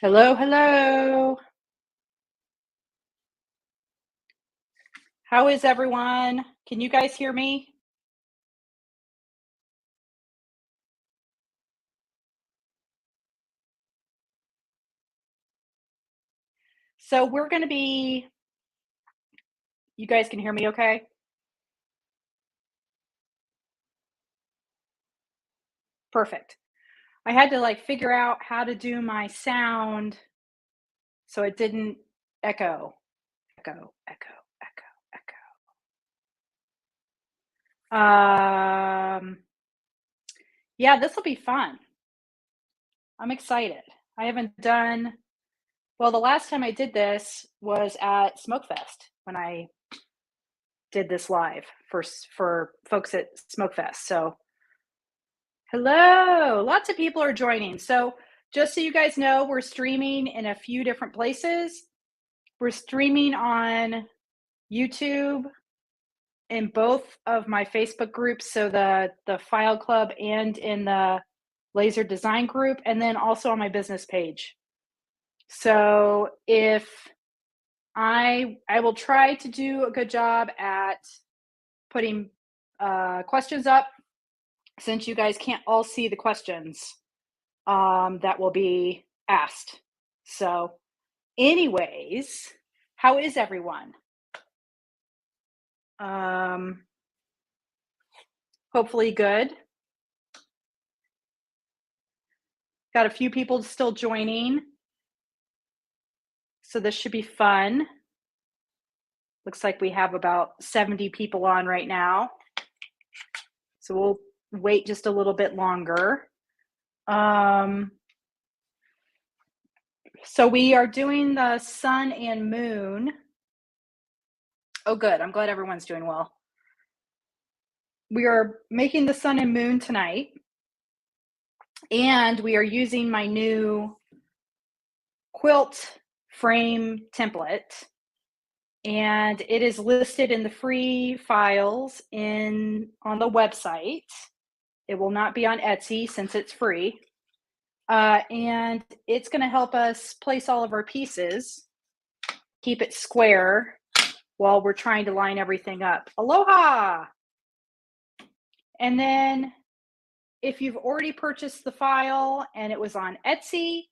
Hello, hello. How is everyone? Can you guys hear me? So we're going to be, you guys can hear me okay? Perfect. I had to like figure out how to do my sound so it didn't echo, echo, echo, echo, echo. Yeah, this will be fun. I'm excited. I haven't done, well, the last time I did this was at Smokefest when I did this live for folks at Smokefest. So hello, lots of people are joining. So just so you guys know, we're streaming in a few different places. We're streaming on YouTube in both of my Facebook groups, so the File Club and in the Laser Design group, and then also on my business page. So if I will try to do a good job at putting questions up, since you guys can't all see the questions that will be asked. So, anyways, how is everyone? Um, Hopefully good. Got a few people still joining. So this should be fun. Looks like we have about 70 people on right now. So we'll wait just a little bit longer. So we are doing the sun and moon. Oh, good. I'm glad everyone's doing well. We are making the sun and moon tonight. And we are using my new quilt frame template. And it is listed in the free files on the website. It will not be on Etsy since it's free. And it's going to help us place all of our pieces, keep it square while we're trying to line everything up. Aloha! And then if you've already purchased the file and it was on Etsy,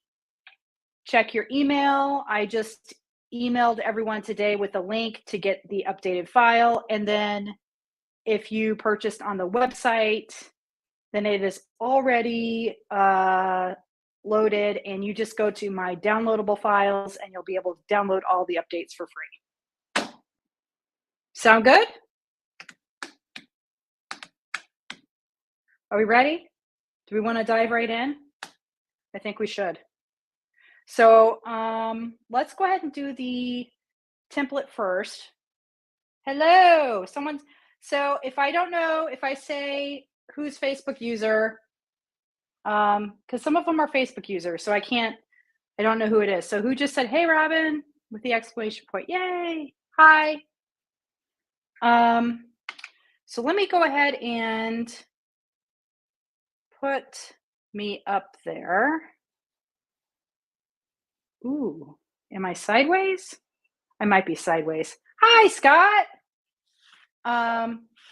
check your email. I just emailed everyone today with a link to get the updated file. And then if you purchased on the website, then it is already loaded, and you just go to my downloadable files and you'll be able to download all the updates for free. Sound good? Are we ready? Do we want to dive right in? I think we should. So let's go ahead and do the template first. Hello, so if I don't know, if I say who's Facebook user, because some of them are Facebook users, so I don't know who it is. So who just said, hey, Robin, with the exclamation point, yay, hi. So let me go ahead and put me up there. Ooh, am I sideways? I might be sideways. Hi, Scott.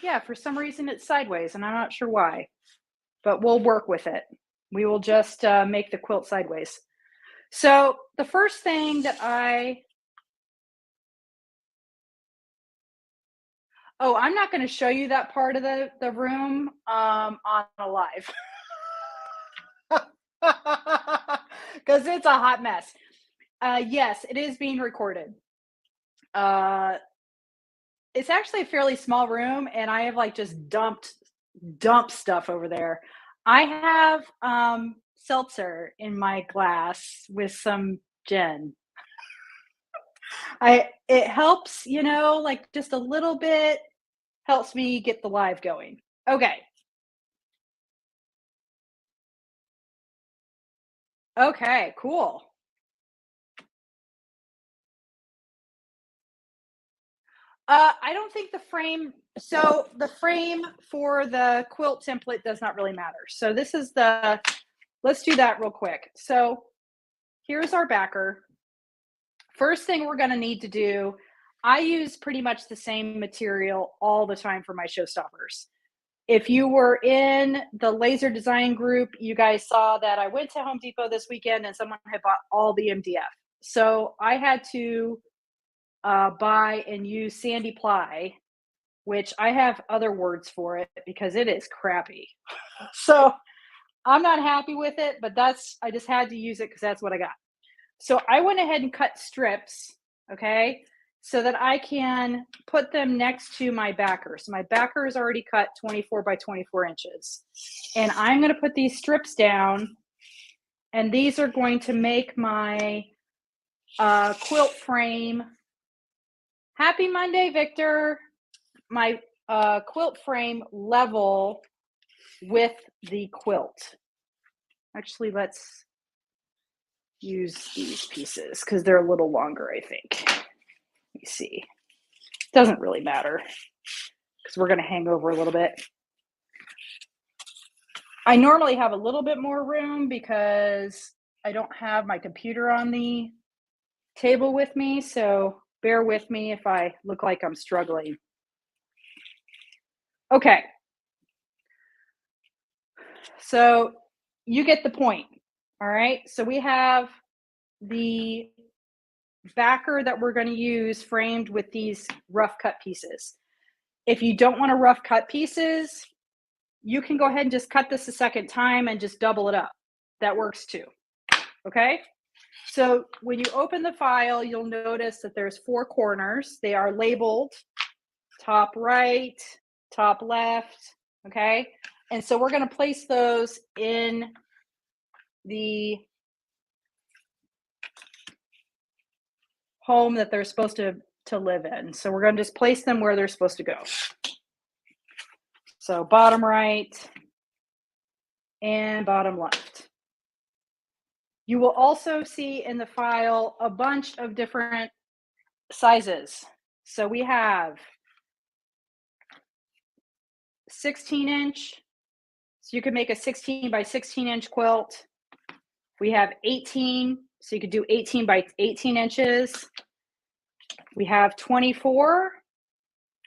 Yeah, for some reason it's sideways, and I'm not sure why, but we'll work with it. We will just make the quilt sideways. So the first thing that I'm not going to show you that part of the room on a live. Because it's a hot mess. Yes, it is being recorded. It's actually a fairly small room, and I have like just dumped stuff over there. I have seltzer in my glass with some gin. It helps, like just a little bit helps me get the live going. Okay. Okay, cool. I don't think the frame for the quilt template does not really matter. So let's do that real quick. So here's our backer. First thing we're going to need to do, I use pretty much the same material all the time for my showstoppers. If you were in the laser design group, you guys saw that I went to Home Depot this weekend and someone had bought all the MDF. So I had to buy and use sandy ply, which I have other words for it because it is crappy. So I'm not happy with it, but I just had to use it because that's what I got. So I went ahead and cut strips, okay, so that I can put them next to my backer. So my backer is already cut 24 by 24 inches. And I'm going to put these strips down, and these are going to make my quilt frame. Happy Monday, Victor. My quilt frame level with the quilt. Actually, let's use these pieces because they're a little longer, I think. Let me see. Doesn't really matter because we're going to hang over a little bit. I normally have a little bit more room because I don't have my computer on the table with me, so bear with me if I look like I'm struggling. Okay. So you get the point. All right. So we have the backer that we're going to use framed with these rough cut pieces. If you don't want to rough cut pieces, you can go ahead and just cut this a second time and just double it up. That works too. Okay. So when you open the file, you'll notice that there's 4 corners. They are labeled top right, top left. Okay. And so we're going to place those in the home that they're supposed to live in. So we're going to just place them where they're supposed to go. So bottom right and bottom left. You will also see in the file a bunch of different sizes. So we have 16-inch. So you could make a 16 by 16 inch quilt. We have 18. So you could do 18 by 18 inches. We have 24.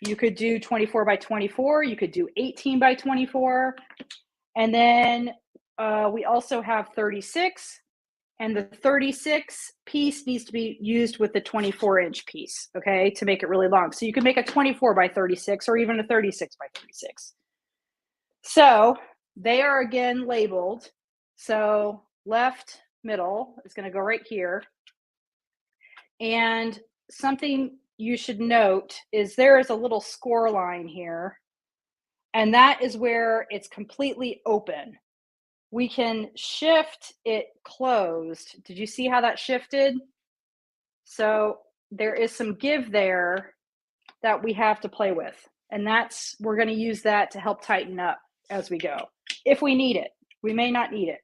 You could do 24 by 24. You could do 18 by 24. And then we also have 36. And the 36 piece needs to be used with the 24-inch piece, okay, to make it really long. So you can make a 24 by 36 or even a 36 by 36. So they are again labeled. So left middle is going to go right here. And something you should note is there is a little score line here. And that is where it's completely open. We can shift it closed. Did you see how that shifted? So there is some give there that we have to play with. And we're going to use that to help tighten up as we go. If we need it, we may not need it.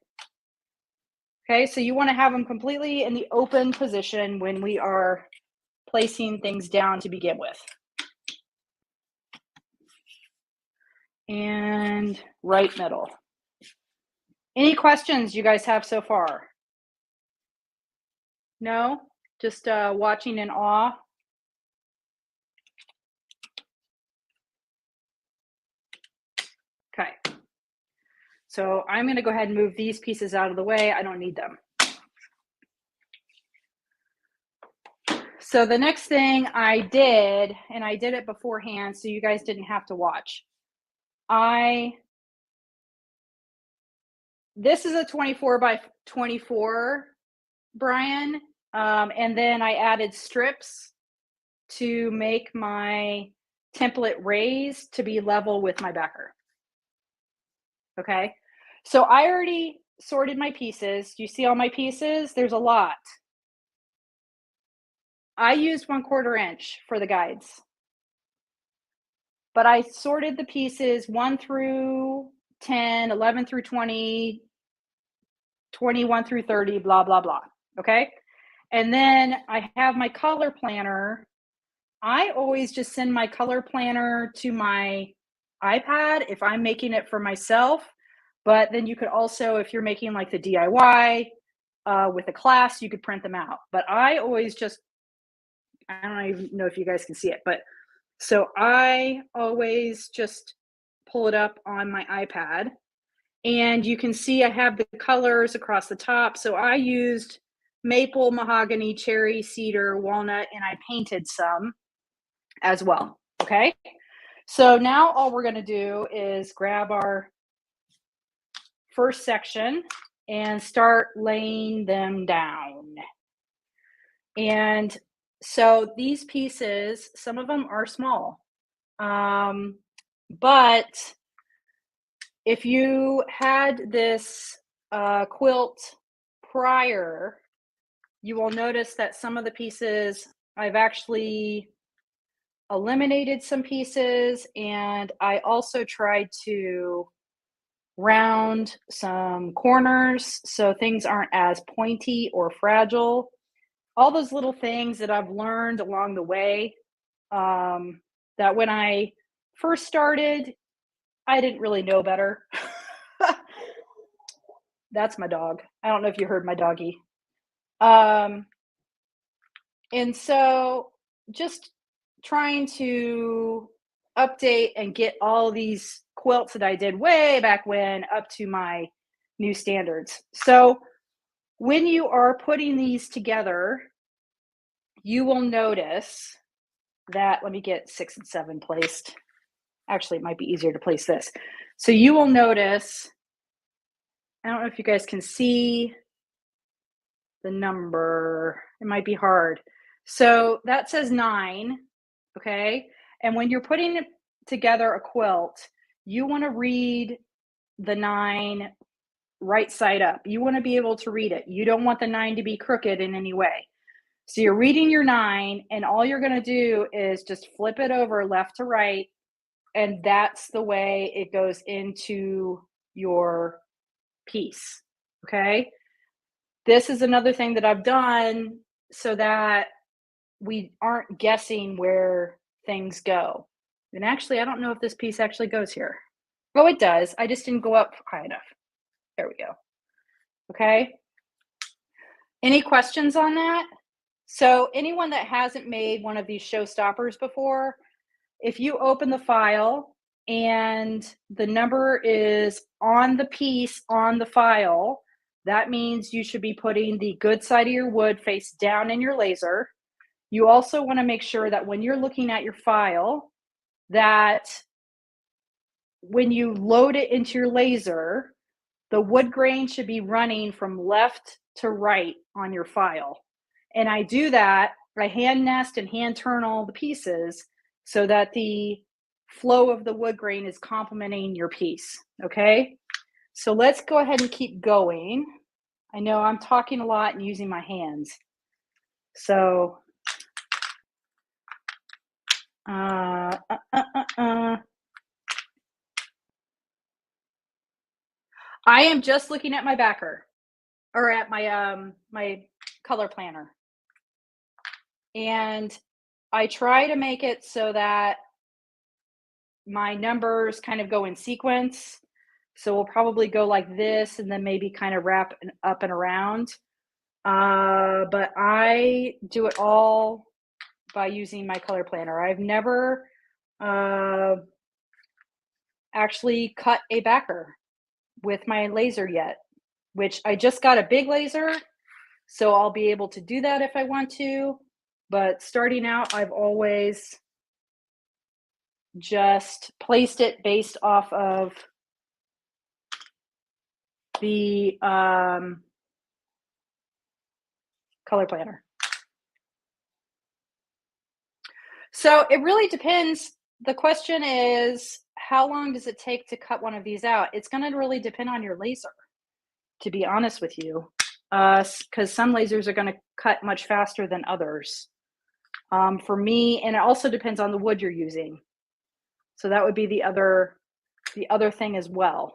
Okay, so you want to have them completely in the open position when we are placing things down to begin with. And right middle. Any questions you guys have so far? No? Just watching in awe? Okay. So I'm going to go ahead and move these pieces out of the way. I don't need them. So the next thing I did, and I did it beforehand so you guys didn't have to watch. This is a 24 by 24, Brian. And then I added strips to make my template raise to be level with my backer. Okay. So I already sorted my pieces. Do you see all my pieces? There's a lot. I used 1/4 inch for the guides. But I sorted the pieces 1 through 10, 11 through 20, 21 through 30, blah, blah, blah. Okay. And then I have my color planner. I always just send my color planner to my iPad if I'm making it for myself. But then you could also, if you're making like the DIY, with a class, you could print them out. But I always just, I don't even know if you guys can see it, but so I always just pull it up on my iPad, and you can see I have the colors across the top. So I used maple, mahogany, cherry, cedar, walnut, and I painted some as well. Okay. So now all we're going to do is grab our first section and start laying them down. And so these pieces, some of them are small. But if you had this quilt prior, you will notice that some of the pieces I've actually eliminated some pieces, and I also tried to round some corners so things aren't as pointy or fragile. All those little things that I've learned along the way, that when I first started, I didn't really know better. That's my dog. I don't know if you heard my doggy. And so just trying to update and get all these quilts that I did way back when up to my new standards. So when you are putting these together, you will notice that, let me get 6 and 7 placed. Actually, it might be easier to place this. So you will notice, I don't know if you guys can see the number. It might be hard. So that says 9, okay? And when you're putting together a quilt, you want to read the 9 right side up. You want to be able to read it. You don't want the 9 to be crooked in any way. So you're reading your 9, and all you're going to do is just flip it over left to right, and that's the way it goes into your piece, okay? This is another thing that I've done so that we aren't guessing where things go. And actually, I don't know if this piece actually goes here. Oh, it does. I just didn't go up high enough. There we go. Okay. Any questions on that? So anyone that hasn't made one of these showstoppers before, if you open the file and the number is on the piece on the file, that means you should be putting the good side of your wood face down in your laser. You also want to make sure that when you're looking at your file, that when you load it into your laser, the wood grain should be running from left to right on your file. And I do that, I hand nest and hand turn all the pieces so that the flow of the wood grain is complementing your piece, okay? So let's go ahead and keep going. I know I'm talking a lot and using my hands. So, I am just looking at my backer, or at my my color planner. And I try to make it so that my numbers kind of go in sequence. So we'll probably go like this and then maybe kind of wrap up and around. But I do it all by using my color planner. I've never actually cut a backer with my laser yet, which I just got a big laser, so I'll be able to do that if I want to. But starting out, I've always just placed it based off of the color planner. So it really depends. The question is, how long does it take to cut one of these out? It's going to really depend on your laser, to be honest with you, because some lasers are going to cut much faster than others. For me, and it also depends on the wood you're using. So that would be the other thing as well.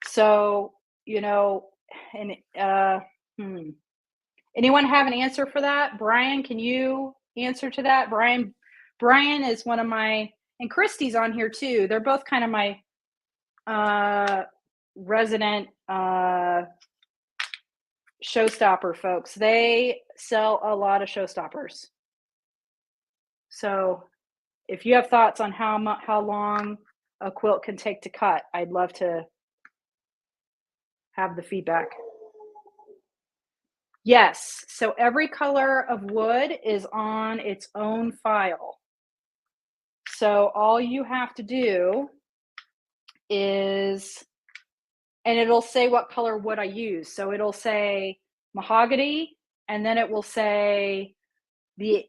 So, you know, and anyone have an answer for that? Brian, can you answer to that? Brian is one of my, and Christy's on here too. They're both kind of my resident Showstopper, folks. They sell a lot of Showstoppers. So if you have thoughts on how long a quilt can take to cut, I'd love to have the feedback. Yes, so every color of wood is on its own file. So all you have to do is, and it'll say what color wood I use. So it'll say mahogany, and then it will say the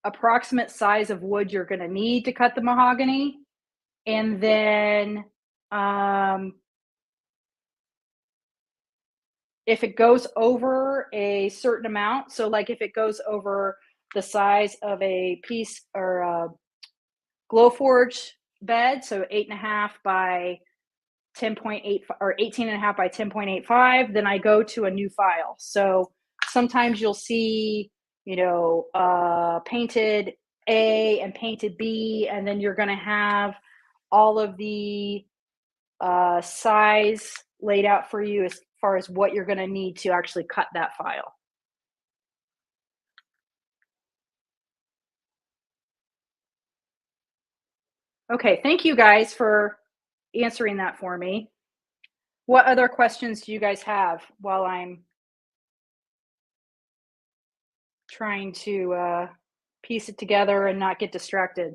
approximate size of wood you're going to need to cut the mahogany. And then if it goes over a certain amount, so like if it goes over the size of a piece or a Glowforge bed, so 8.5 by 10.8 or 18.5 by 10.85, then I go to a new file. So sometimes you'll see, painted A and painted B, and then you're going to have all of the size laid out for you as far as what you're going to need to actually cut that file. Okay, thank you guys for answering that for me. What other questions do you guys have while I'm trying to piece it together and not get distracted?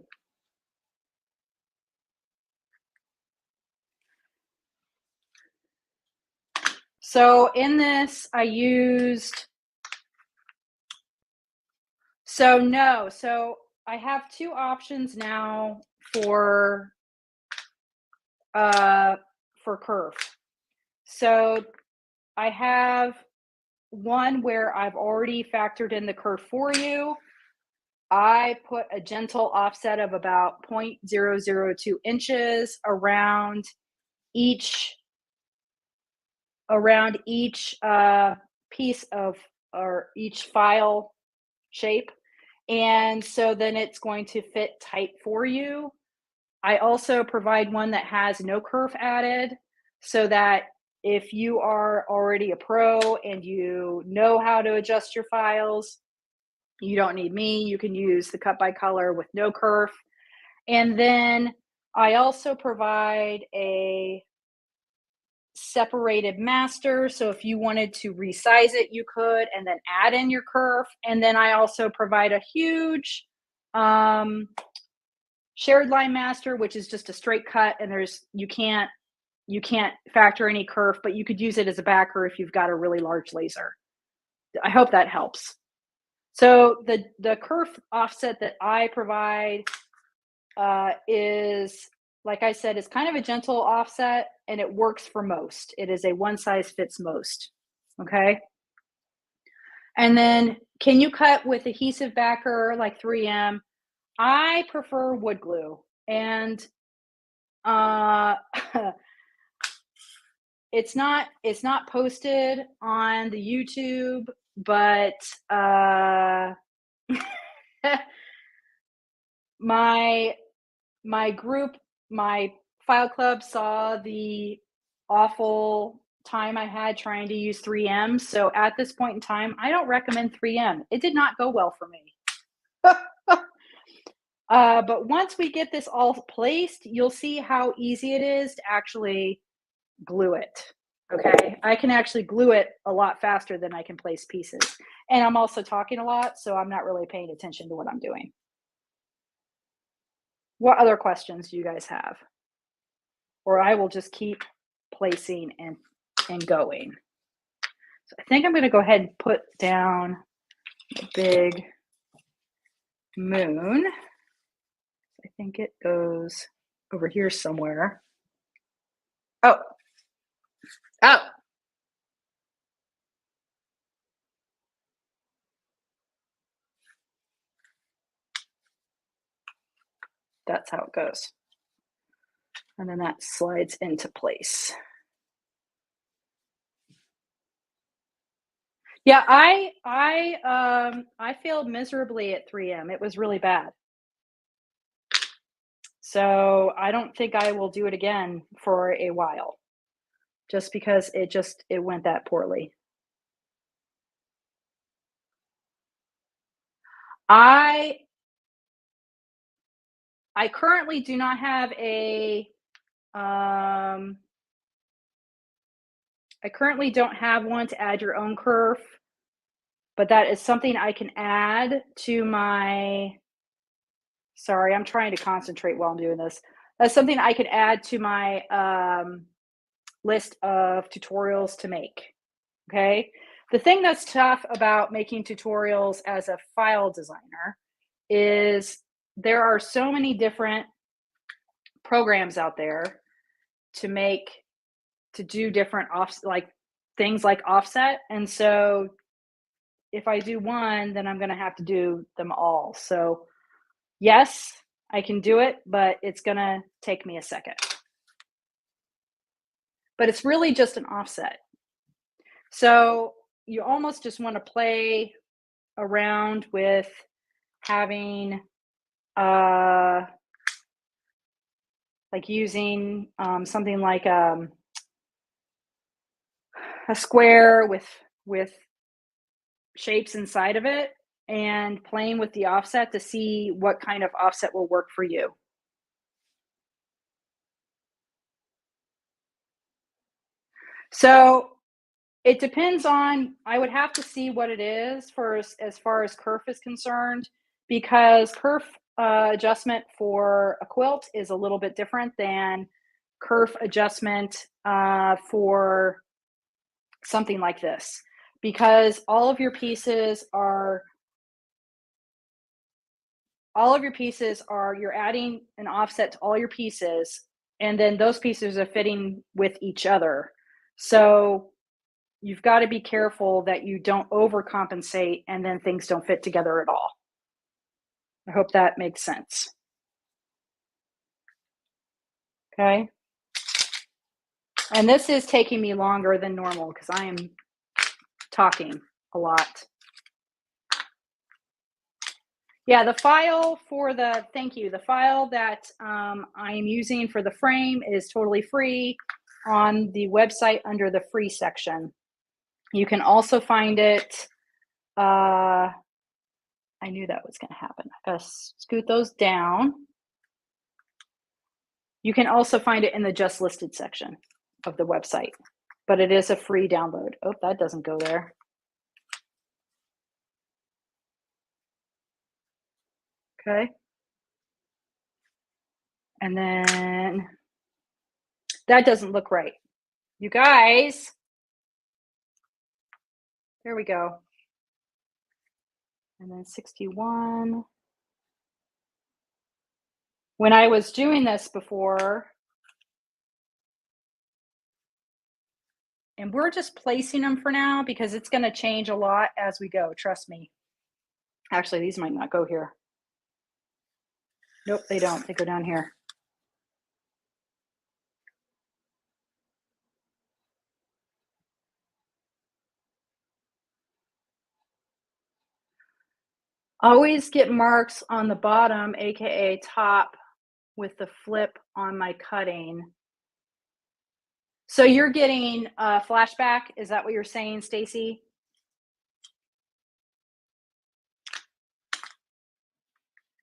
So in this, I used, so I have two options now for curve. So I have one where I've already factored in the curve for you. I put a gentle offset of about 0.002 inches around each piece of, or each file shape. And so then it's going to fit tight for you. I also provide one that has no kerf added, so that if you are already a pro and you know how to adjust your files, you don't need me. You can use the cut by color with no kerf. And then I also provide a separated master. So if you wanted to resize it, you could, and then add in your kerf. And then I also provide a huge shared line master, which is just a straight cut, and you can't factor any kerf, but you could use it as a backer if you've got a really large laser. I hope that helps. So the kerf offset that I provide is, like I said, is kind of a gentle offset, and it works for most. It is a one size fits most. Okay. And then, can you cut with adhesive backer like 3M? I prefer wood glue, and it's not posted on the YouTube, but my group, my file club, saw the awful time I had trying to use 3M. So at this point in time, I don't recommend 3M. It did not go well for me. But once we get this all placed, you'll see how easy it is to actually glue it. Okay, I can actually glue it a lot faster than I can place pieces. And I'm also talking a lot, so I'm not really paying attention to what I'm doing. What other questions do you guys have? Or I will just keep placing and going. So I think I'm going to go ahead and put down the big moon. I think it goes over here somewhere. Oh. That's how it goes. And then that slides into place. Yeah, I failed miserably at 3M. It was really bad. So I don't think I will do it again for a while, just because it went that poorly. I currently do not have a, I currently don't have one to add your own kerf, but that is something I can add to my, sorry, I'm trying to concentrate while I'm doing this. That's something I could add to my list of tutorials to make. Okay. The thing that's tough about making tutorials as a file designer is there are so many different programs out there to make, to do different like things like offset. And so if I do one, then I'm going to have to do them all. So yes, I can do it, but it's going to take me a second. But it's really just an offset. So you almost just want to play around with having like using something like a square with shapes inside of it, and playing with the offset to see what kind of offset will work for you. So it depends on, I would have to see what it is for as far as kerf is concerned, because kerf adjustment for a quilt is a little bit different than kerf adjustment for something like this, because all of your pieces are, you're adding an offset to all your pieces, and then those pieces are fitting with each other. So you've got to be careful that you don't overcompensate and then things don't fit together at all. I hope that makes sense. Okay. And this is taking me longer than normal because I am talking a lot. Yeah, the file for the, thank you, the file that I am using for the frame is totally free on the website under the free section. You can also find it, I knew that was going to happen. I gotta scoot those down. You can also find it in the just listed section of the website, but it is a free download. Oh, that doesn't go there. Okay. And then that doesn't look right. You guys, there we go. And then 61. When I was doing this before, and we're just placing them for now because it's going to change a lot as we go. Trust me. Actually, these might not go here. Nope, they don't. They go down here. Always get marks on the bottom, aka top, with the flip on my cutting. So you're getting a flashback? Is that what you're saying, Stacy?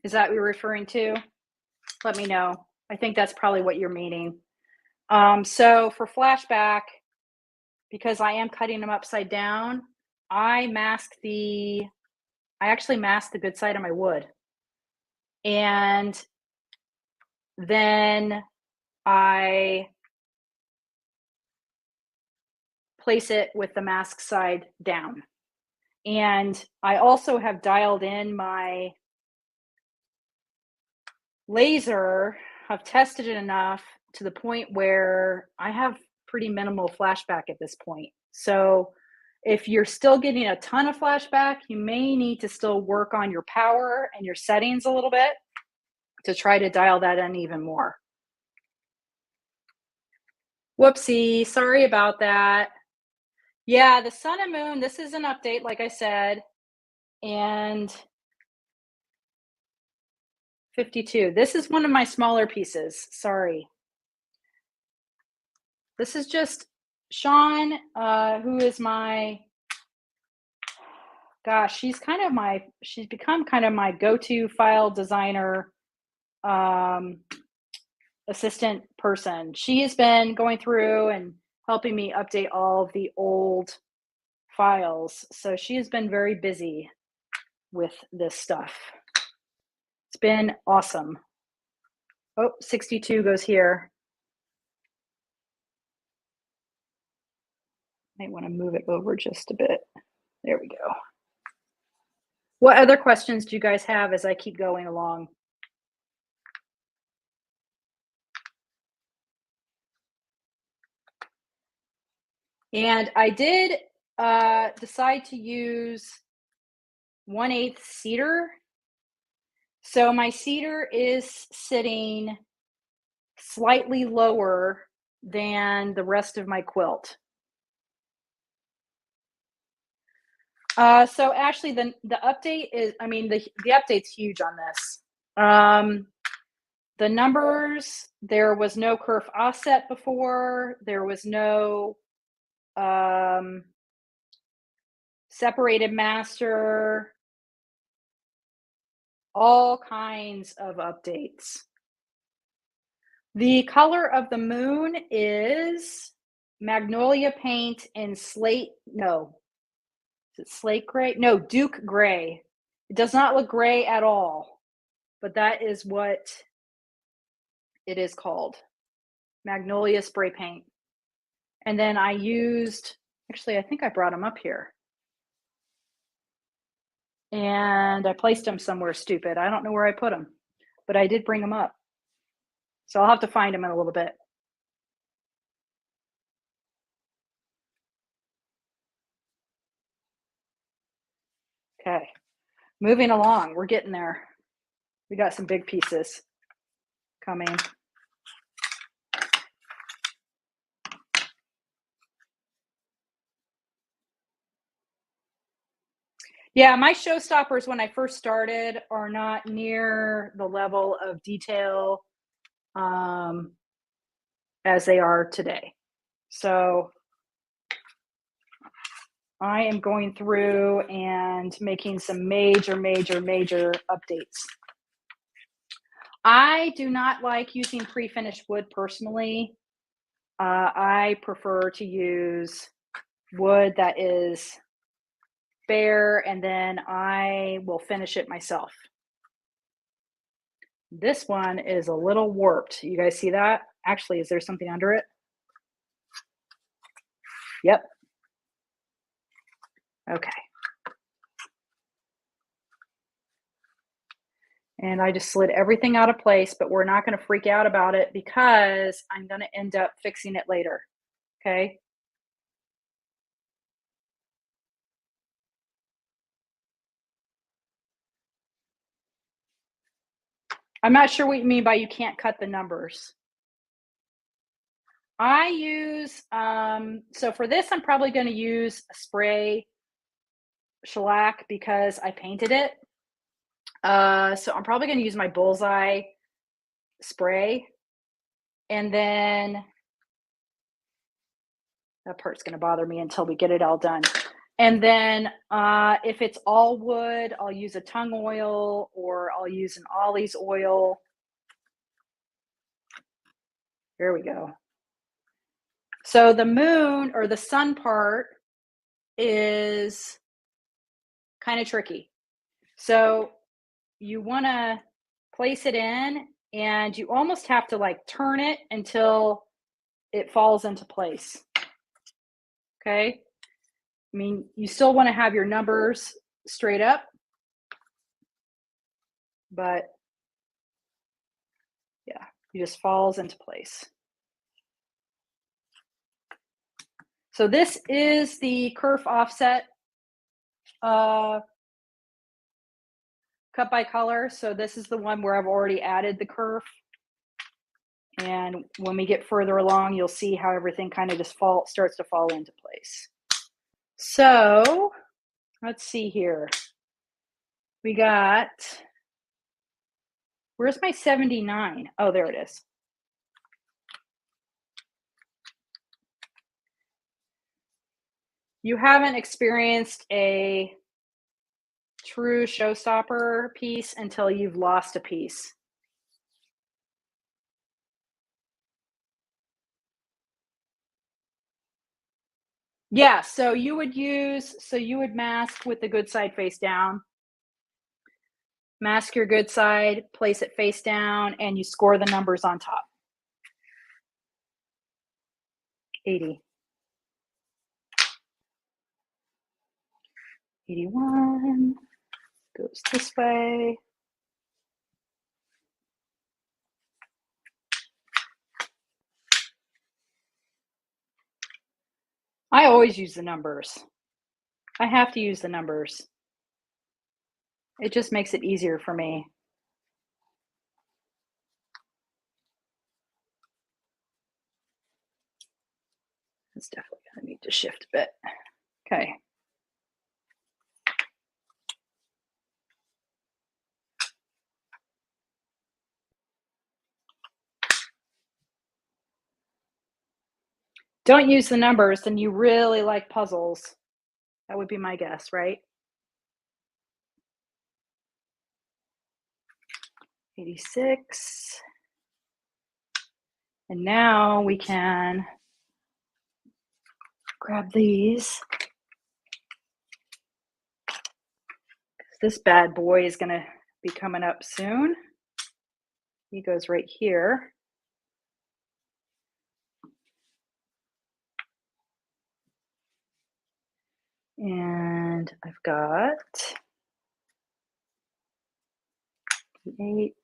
Is that what you're referring to? Let me know. I think that's probably what you're meaning. So for flashback, because I am cutting them upside down, I actually mask the good side of my wood. And then I place it with the mask side down. And I also have dialed in my laser. I've tested it enough to the point where I have pretty minimal flashback at this point. So if you're still getting a ton of flashback, you may need to still work on your power and your settings a little bit to try to dial that in even more. Whoopsie, sorry about that. Yeah, the sun and moon, this is an update, like I said, and 52. This is one of my smaller pieces, sorry. This is just Sean, who is my gosh, she's become kind of my go-to file designer, um, assistant person. She has been going through and helping me update all of the old files. So she has been very busy with this stuff. It's been awesome. Oh, 62 goes here. Might want to move it over just a bit. There we go. What other questions do you guys have as I keep going along? And I did decide to use 1/8 cedar. So my cedar is sitting slightly lower than the rest of my quilt. So Ashley, the update is, I mean, the update's huge on this. The numbers, there was no kerf offset before. There was no separated master. All kinds of updates. The color of the moon is magnolia paint and slate. No, is it slate gray? No, Duke gray. It does not look gray at all, but that is what it is called. Magnolia spray paint. And then I used, actually, I think I brought them up here. And I placed them somewhere stupid. I don't know where I put them, but I did bring them up. So I'll have to find them in a little bit. Okay, moving along. We're getting there. We got some big pieces coming. Yeah, my showstoppers when I first started are not near the level of detail as they are today. So I am going through and making some major updates. I do not like using pre-finished wood personally. I prefer to use wood that is bare, and then I will finish it myself. This one is a little warped. You guys see that? Actually, is there something under it? Yep. Okay. And I just slid everything out of place, but we're not going to freak out about it because I'm going to end up fixing it later. Okay. I'm not sure what you mean by you can't cut the numbers. I use, so for this, I'm probably going to use a spray shellac because I painted it. So I'm probably going to use my bullseye spray. And then that part's going to bother me until we get it all done. And then if it's all wood, I'll use a tung oil or I'll use an Ollie's oil. There we go. So the moon or the sun part is kind of tricky. So you want to place it in and you almost have to like turn it until it falls into place. Okay. I mean, you still want to have your numbers straight up, but yeah, it just falls into place. So this is the kerf offset cut by color. So this is the one where I've already added the kerf. And when we get further along, you'll see how everything kind of just starts to fall into place. So let's see here. We got, where's my 79? Oh, there it is. You haven't experienced a true showstopper piece until you've lost a piece. Yeah, so you would mask with the good side face down. Mask your good side, place it face down, and you score the numbers on top. 80. 81 goes this way. I always use the numbers. I have to use the numbers. It just makes it easier for me. It's definitely going to need to shift a bit. Okay. Don't use the numbers, then you really like puzzles. That would be my guess, right? 86. And now we can grab these. This bad boy is going to be coming up soon. He goes right here. And I've got 8.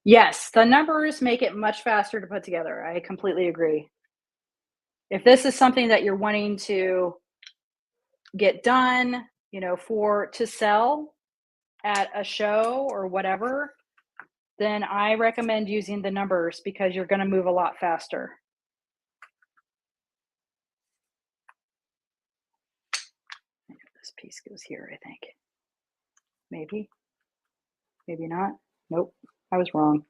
Yes, the numbers make it much faster to put together. I completely agree. If this is something that you're wanting to get done, to sell at a show or whatever, then I recommend using the numbers because you're going to move a lot faster. This piece goes here, I think. Maybe not. Nope, I was wrong.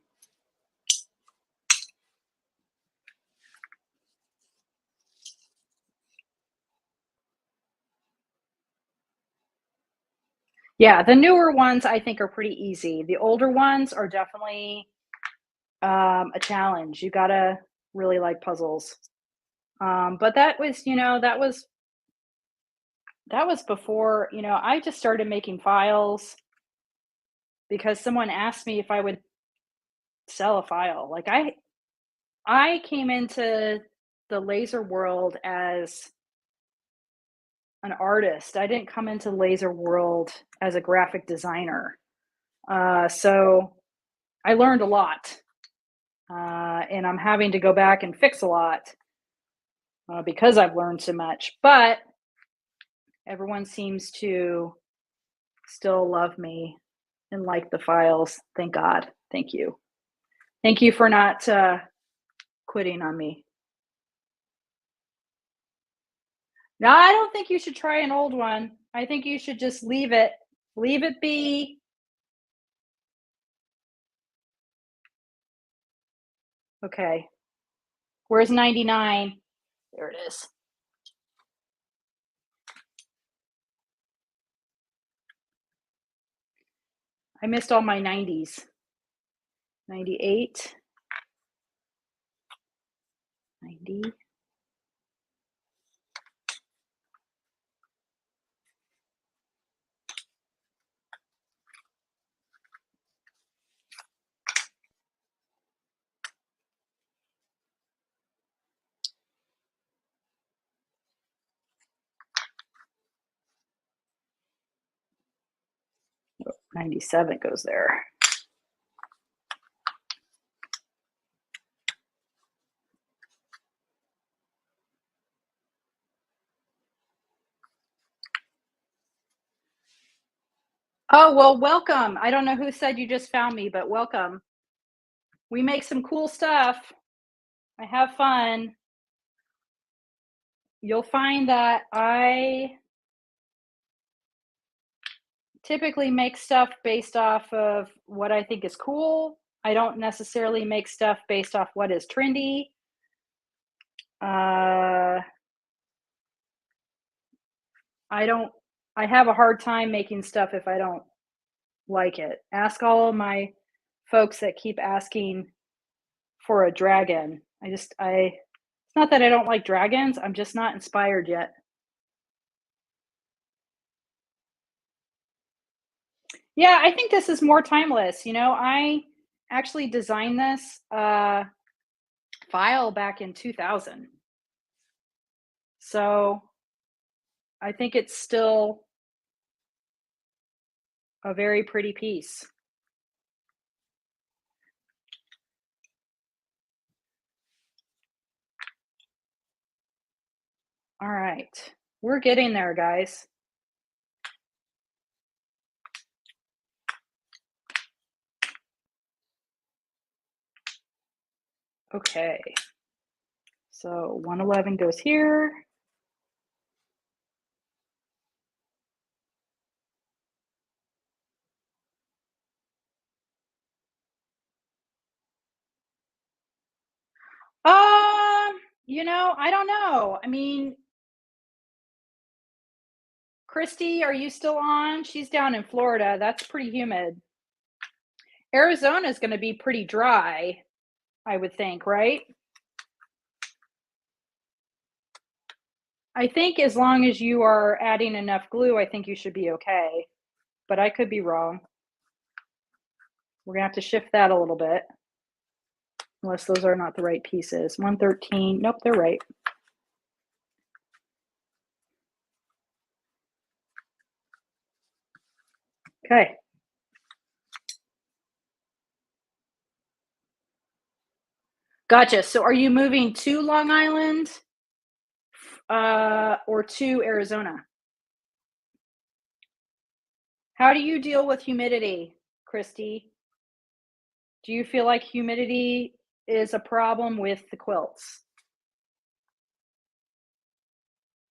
Yeah, the newer ones I think are pretty easy. The older ones are definitely a challenge. You gotta really like puzzles. But that was before, I just started making files because someone asked me if I would sell a file. Like I came into the laser world as an artist. I didn't come into the laser world as a graphic designer. So I learned a lot. And I'm having to go back and fix a lot because I've learned so much. But everyone seems to still love me and like the files. Thank God. Thank you. Thank you for not quitting on me. No, I don't think you should try an old one. I think you should just leave it. Leave it be. Okay. Where's 99? There it is. I missed all my 90s. 98. 90. Oh, 97 goes there. Oh, well, welcome. I don't know who said you just found me, but welcome. We make some cool stuff. I have fun. You'll find that I typically make stuff based off of what I think is cool. I don't necessarily make stuff based off what is trendy. I have a hard time making stuff if I don't like it. Ask all of my folks that keep asking for a dragon. It's not that I don't like dragons, I'm just not inspired yet. Yeah, I think this is more timeless. I actually designed this file back in 2000. So I think it's still a very pretty piece. All right. We're getting there, guys. Okay. So 111 goes here. I don't know. I mean, Christy, are you still on? She's down in Florida. That's pretty humid. Arizona is going to be pretty dry, I would think, right? I think as long as you are adding enough glue, I think you should be okay. But I could be wrong. We're going to have to shift that a little bit. Unless those are not the right pieces. 113. Nope, they're right. Okay. Gotcha. So are you moving to Long Island or to Arizona? How do you deal with humidity, Christy? Do you feel like humidity is a problem with the quilts?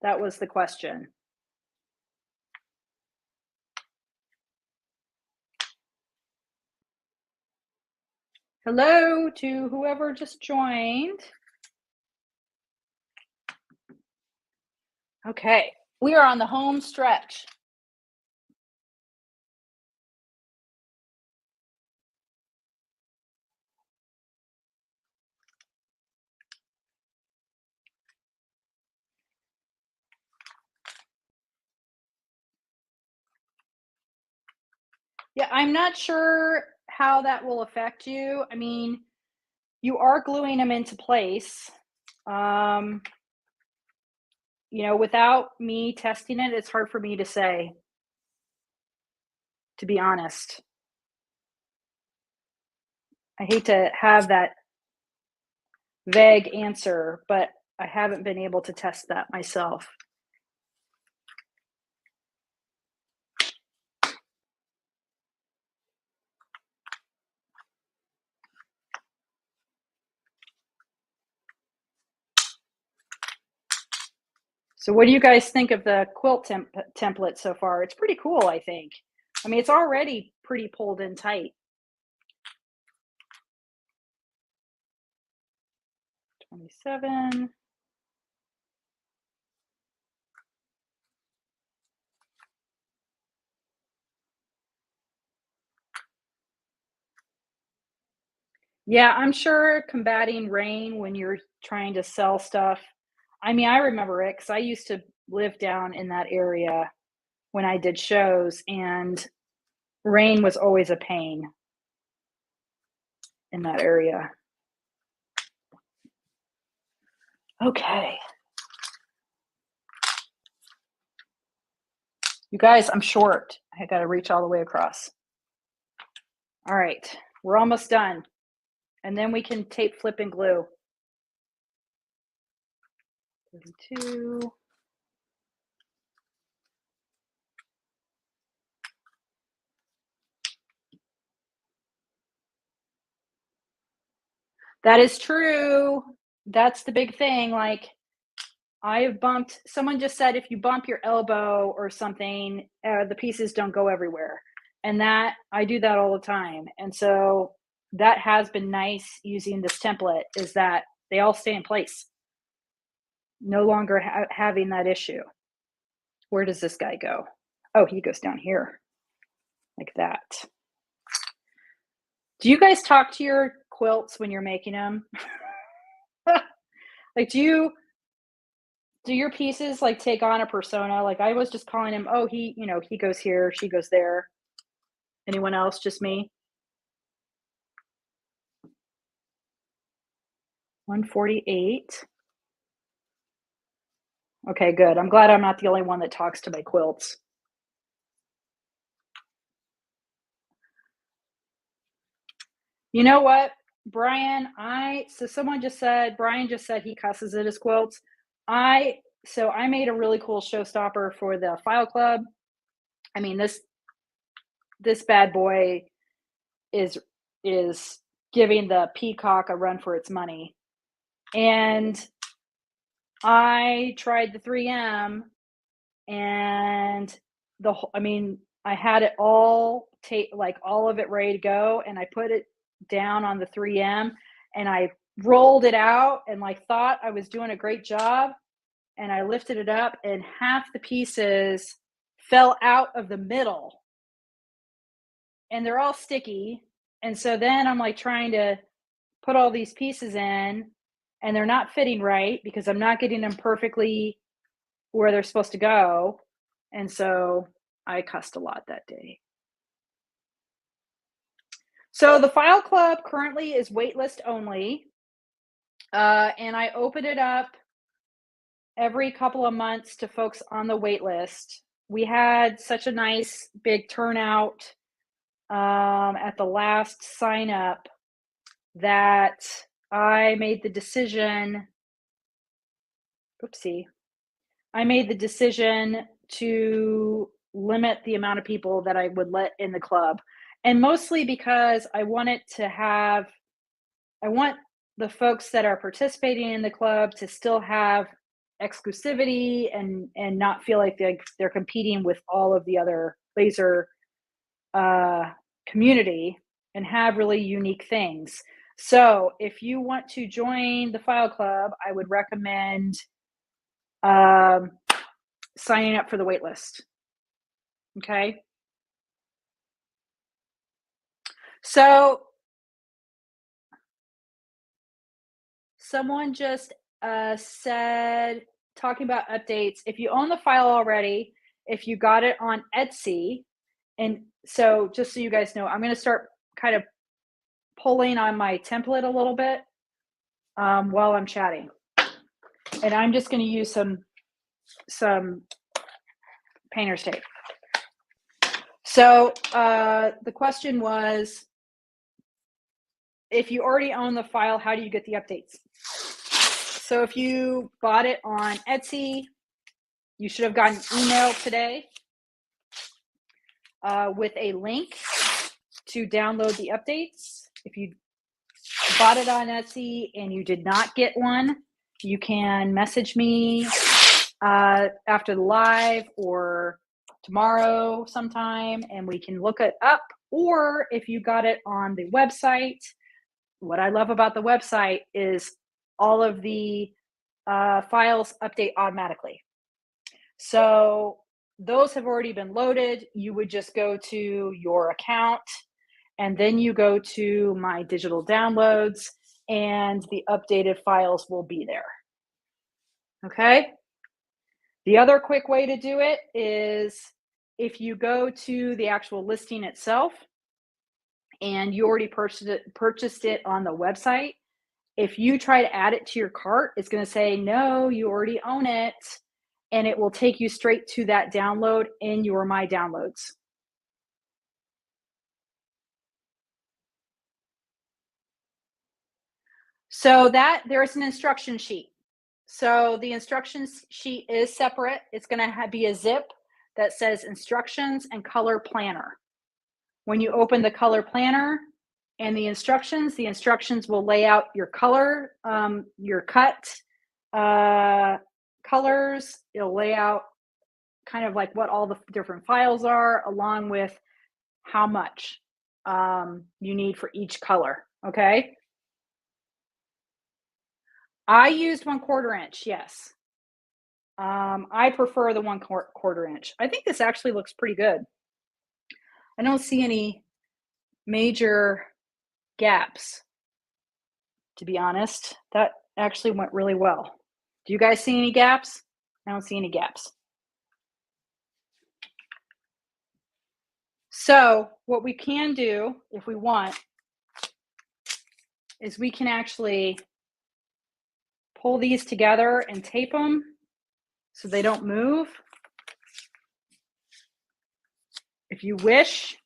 That was the question. Hello to whoever just joined. Okay, we are on the home stretch. Yeah, I'm not sure how that will affect you. I mean, you are gluing them into place. Without me testing it, it's hard for me to say, to be honest. I hate to have that vague answer, but I haven't been able to test that myself. So what do you guys think of the quilt template so far? It's pretty cool, I think. I mean, it's already pretty pulled in tight. 27. Yeah, I'm sure combating rain when you're trying to sell stuff. I mean, I remember it because I used to live down in that area when I did shows, and rain was always a pain in that area. Okay. You guys, I'm short. I got to reach all the way across. All right. We're almost done. And then we can tape, flip, and glue. 32. That is true. That's the big thing. Like, someone just said if you bump your elbow or something, the pieces don't go everywhere. And I do that all the time. And so that has been nice using this template, is that they all stay in place. No longer having that issue. Where does this guy go? Oh, he goes down here like that. Do you guys talk to your quilts when you're making them? Like, do your pieces like take on a persona? Like I was just calling him, oh, he goes here, she goes there. Anyone else? Just me? 148. Okay, good. I'm glad I'm not the only one that talks to my quilts. You know what, Brian? So someone just said Brian just said he cusses at his quilts. I made a really cool showstopper for the file club. I mean this bad boy is is giving the peacock a run for its money. And I tried the 3M and I had it all like all of it ready to go, and I put it down on the 3M and I rolled it out and like thought I was doing a great job, and I lifted it up and half the pieces fell out of the middle and they're all sticky. And so then I'm like trying to put all these pieces in and they're not fitting right because I'm not getting them perfectly where they're supposed to go. And so I cussed a lot that day. So the file club currently is waitlist only. And I open it up every couple of months to folks on the wait list. We had such a nice big turnout at the last sign up that I made the decision. I made the decision to limit the amount of people that I would let in the club. And mostly because I want the folks that are participating in the club to still have exclusivity and not feel like they're competing with all of the other laser community and have really unique things. So if you want to join the file club, I would recommend signing up for the wait list. Okay. So someone just said, talking about updates, if you own the file already, if you got it on Etsy, and so just so you guys know, I'm going to start kind of pulling on my template a little bit while I'm chatting. And I'm just going to use some painter's tape. So the question was, if you already own the file, how do you get the updates? So if you bought it on Etsy, you should have gotten an email today with a link to download the updates. If you bought it on Etsy and you did not get one, you can message me after the live or tomorrow sometime and we can look it up. Or if you got it on the website, what I love about the website is all of the files update automatically. So those have already been loaded. You would just go to your account and then you go to my digital downloads and the updated files will be there. Okay. The other quick way to do it is if you go to the actual listing itself and you already purchased it on the website, if you try to add it to your cart, it's going to say, no, you already own it. And it will take you straight to that download in your My Downloads. So there's an instruction sheet. So the instructions sheet is separate. It's going to be a zip that says instructions and color planner. When you open the color planner and the instructions will lay out your color, your cut colors. It'll lay out kind of like what all the different files are, along with how much you need for each color. Okay. I used 1/4 inch. Yes. I prefer the 1/4 inch. I think this actually looks pretty good. I don't see any major gaps, to be honest. That actually went really well. Do you guys see any gaps? I don't see any gaps. So what we can do, if we want, is we can actually pull these together and tape them so they don't move. If you wish,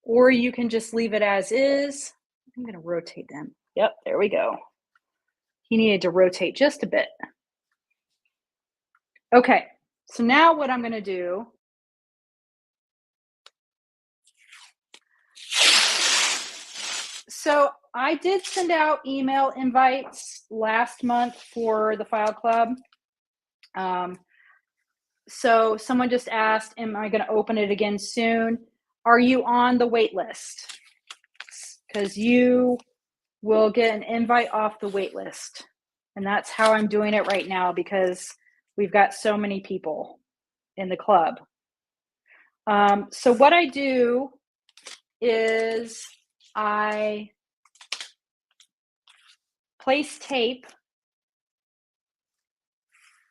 or you can just leave it as is. I'm going to rotate them. Yep, there we go. He needed to rotate just a bit. Okay, so now what I'm going to do, so I did send out email invites last month for the File Club. So someone just asked, am I going to open it again soon? Are you on the wait list? Because you will get an invite off the wait list. And that's how I'm doing it right now because we've got so many people in the club. So what I do is I place tape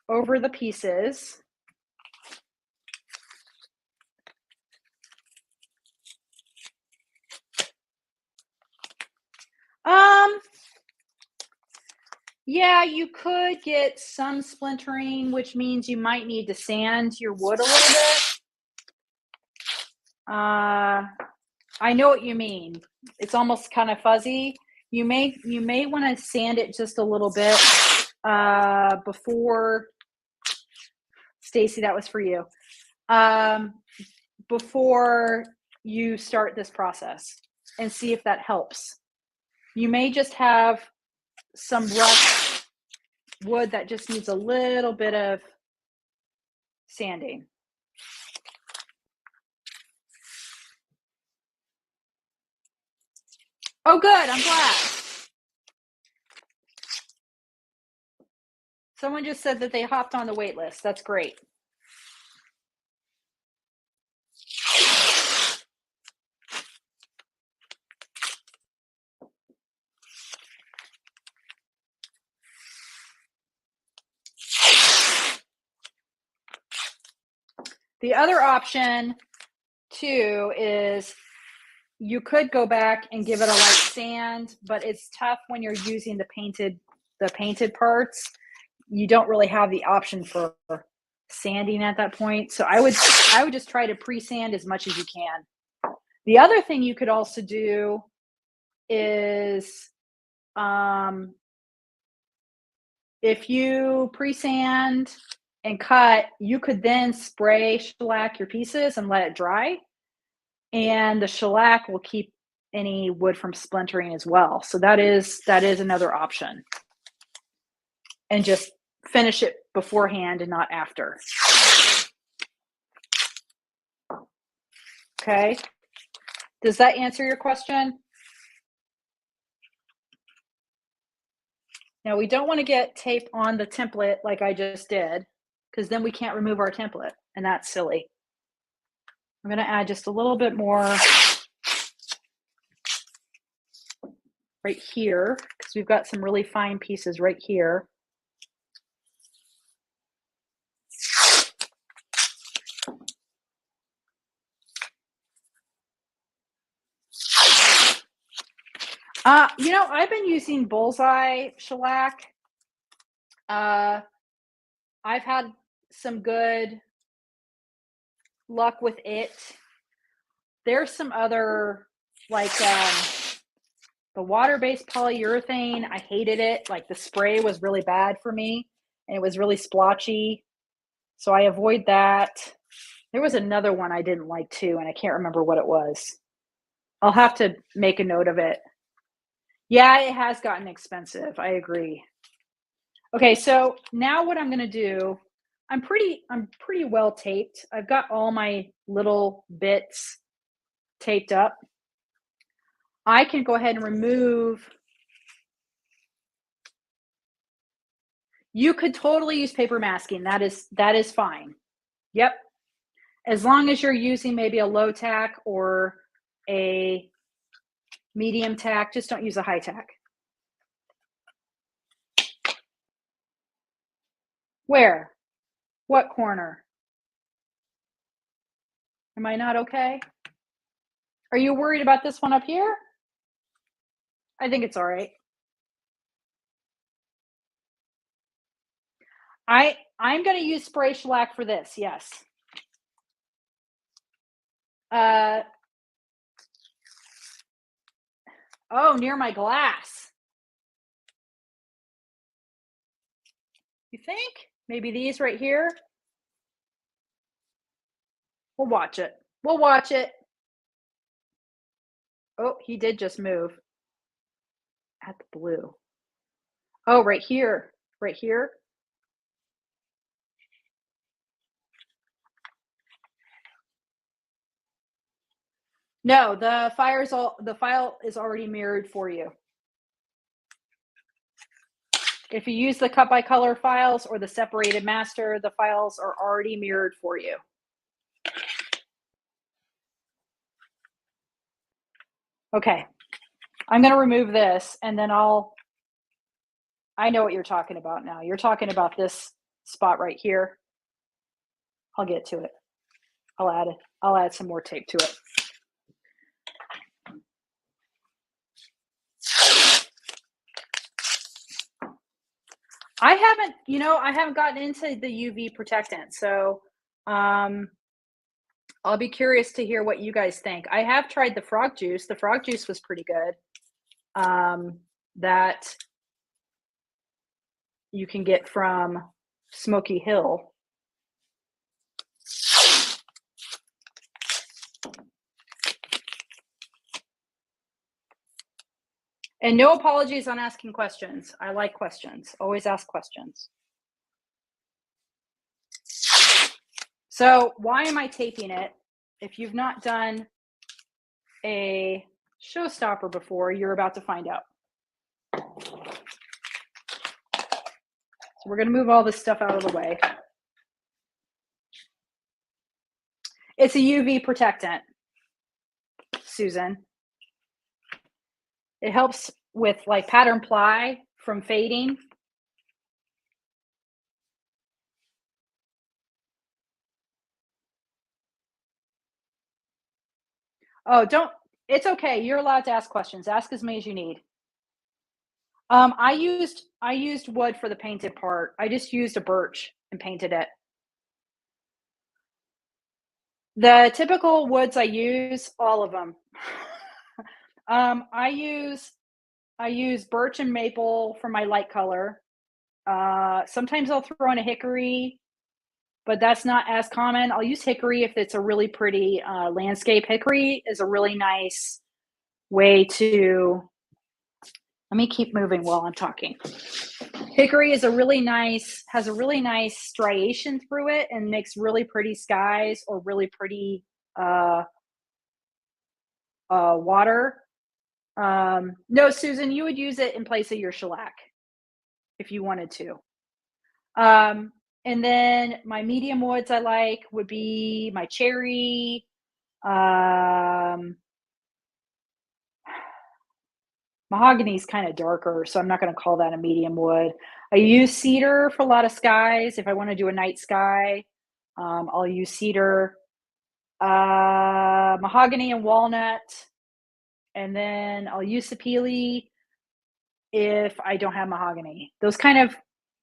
over the pieces. Yeah, you could get some splintering, which means you might need to sand your wood a little bit. I know what you mean. It's almost kind of fuzzy. You may want to sand it just a little bit before. Stacy, that was for you. Before you start this process and see if that helps. You may just have some rough wood that just needs a little bit of sanding. Oh, good. I'm glad. Someone just said that they hopped on the wait list. That's great. The other option, too, is you could go back and give it a light sand, but it's tough when you're using the painted parts. You don't really have the option for sanding at that point. So I would just try to pre-sand as much as you can. The other thing you could also do is if you pre-sand and cut, you could then spray shellac your pieces and let it dry. And the shellac will keep any wood from splintering as well. So that is another option. And just finish it beforehand and not after. Okay. Does that answer your question? Now we don't want to get tape on the template like I just did, because then we can't remove our template, and that's silly. I'm going to add just a little bit more right here, because we've got some really fine pieces right here. I've been using bullseye shellac. I've had some good luck with it. There's some other, like the water-based polyurethane. I hated it. Like the spray was really bad for me, and it was really splotchy. So I avoid that. There was another one I didn't like too, and I can't remember what it was. I'll have to make a note of it. Yeah, it has gotten expensive. I agree. Okay, so now what I'm going to do, I'm pretty well taped. I've got all my little bits taped up. I can go ahead and remove. You could totally use paper masking. That is fine. Yep. As long as you're using maybe a low tack or a medium tack, just don't use a high tack. Where? What corner? Am I not okay? Are you worried about this one up here? I think it's all right. I'm going to use spray shellac for this. Yes. Oh, near my glass. You think? Maybe these right here? We'll watch it. We'll watch it. Oh, he did just move. At the blue. Oh, right here. Right here. No, the file is already mirrored for you. If you use the cut by color files or the separated master, the files are already mirrored for you. Okay, I'm going to remove this and then I know what you're talking about now. You're talking about this spot right here. I'll get to it. I'll add some more tape to it. I haven't gotten into the UV protectant, so I'll be curious to hear what you guys think. I have tried the frog juice. The frog juice was pretty good. That you can get from Smoky Hill. And no apologies on asking questions. I like questions. Always ask questions. So why am I taping it? If you've not done a Showstopper before, you're about to find out. So we're going to move all this stuff out of the way. It's a UV protectant, Susan. It helps with like pattern ply from fading. Oh, it's okay. You're allowed to ask questions. Ask as many as you need. I used wood for the painted part. I just used a birch and painted it. The typical woods I use, all of them. I use birch and maple for my light color. Sometimes I'll throw in a hickory, but that's not as common. I'll use hickory if it's a really pretty landscape. Hickory is a really nice way to, let me keep moving while I'm talking. Hickory has a really nice striation through it and makes really pretty skies or really pretty water. No, Susan, you would use it in place of your shellac if you wanted to. And then my medium woods I like would be my cherry. Mahogany is kind of darker, so I'm not going to call that a medium wood. I use cedar for a lot of skies. If I want to do a night sky, I'll use cedar. Mahogany and walnut. And then I'll use sapele if I don't have mahogany. Those kind of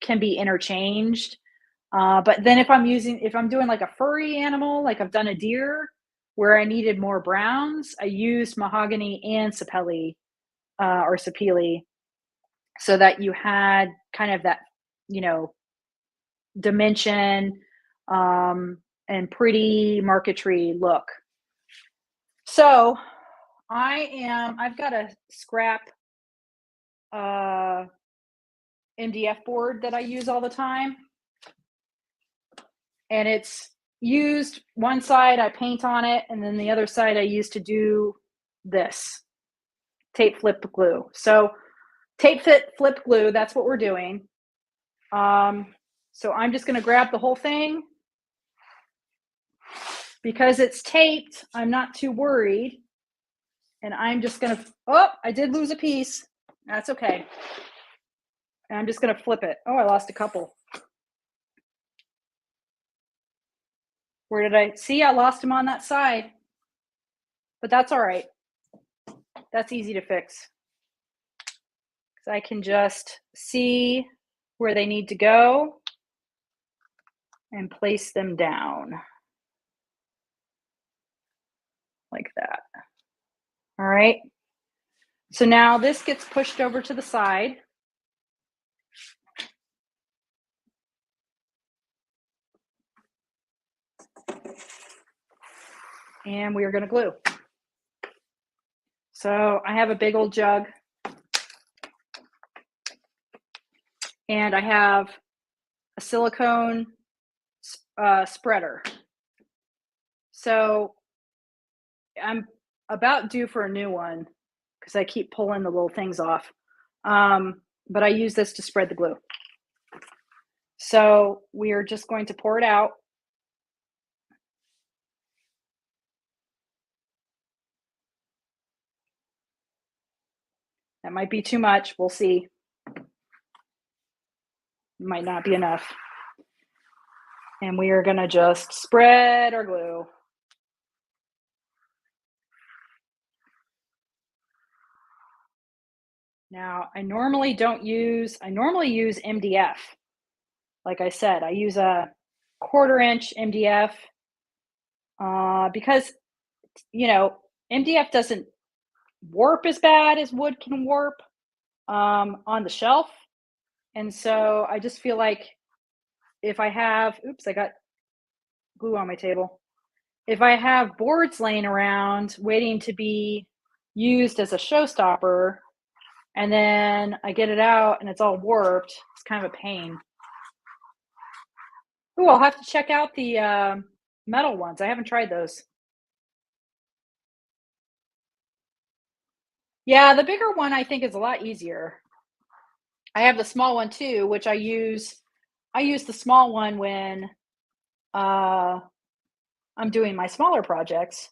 can be interchanged. But then if I'm doing like a furry animal, like I've done a deer where I needed more browns, I used mahogany and sapele or sapele so that you had kind of that, dimension and pretty marquetry look. So I've got a scrap MDF board that I use all the time. And it's used, one side I paint on it, and then the other side I use to do this tape flip glue. So tape flip glue, that's what we're doing. So I'm just going to grab the whole thing. Because it's taped, I'm not too worried. And I'm just going to, oh, I did lose a piece. That's okay. And I'm just going to flip it. Oh, I lost a couple. Where did I see? I lost them on that side. But that's all right. That's easy to fix. So I can just see where they need to go and place them down like that. All right. So now this gets pushed over to the side. And we are going to glue. So I have a big old jug. And I have a silicone spreader. So I'm about due for a new one because I keep pulling the little things off. But I use this to spread the glue. So we are just going to pour it out. That might be too much. We'll see. Might not be enough. And we are going to just spread our glue. Now, I normally use MDF. Like I said, I use a 1/4 inch MDF because, you know, MDF doesn't warp as bad as wood can warp on the shelf. And so I just feel like if I have, oops, I got glue on my table. If I have boards laying around waiting to be used as a showstopper, and then I get it out and it's all warped, it's kind of a pain. Ooh, I'll have to check out the metal ones. I haven't tried those. Yeah, the bigger one I think is a lot easier. I have the small one too, which I use the small one when I'm doing my smaller projects,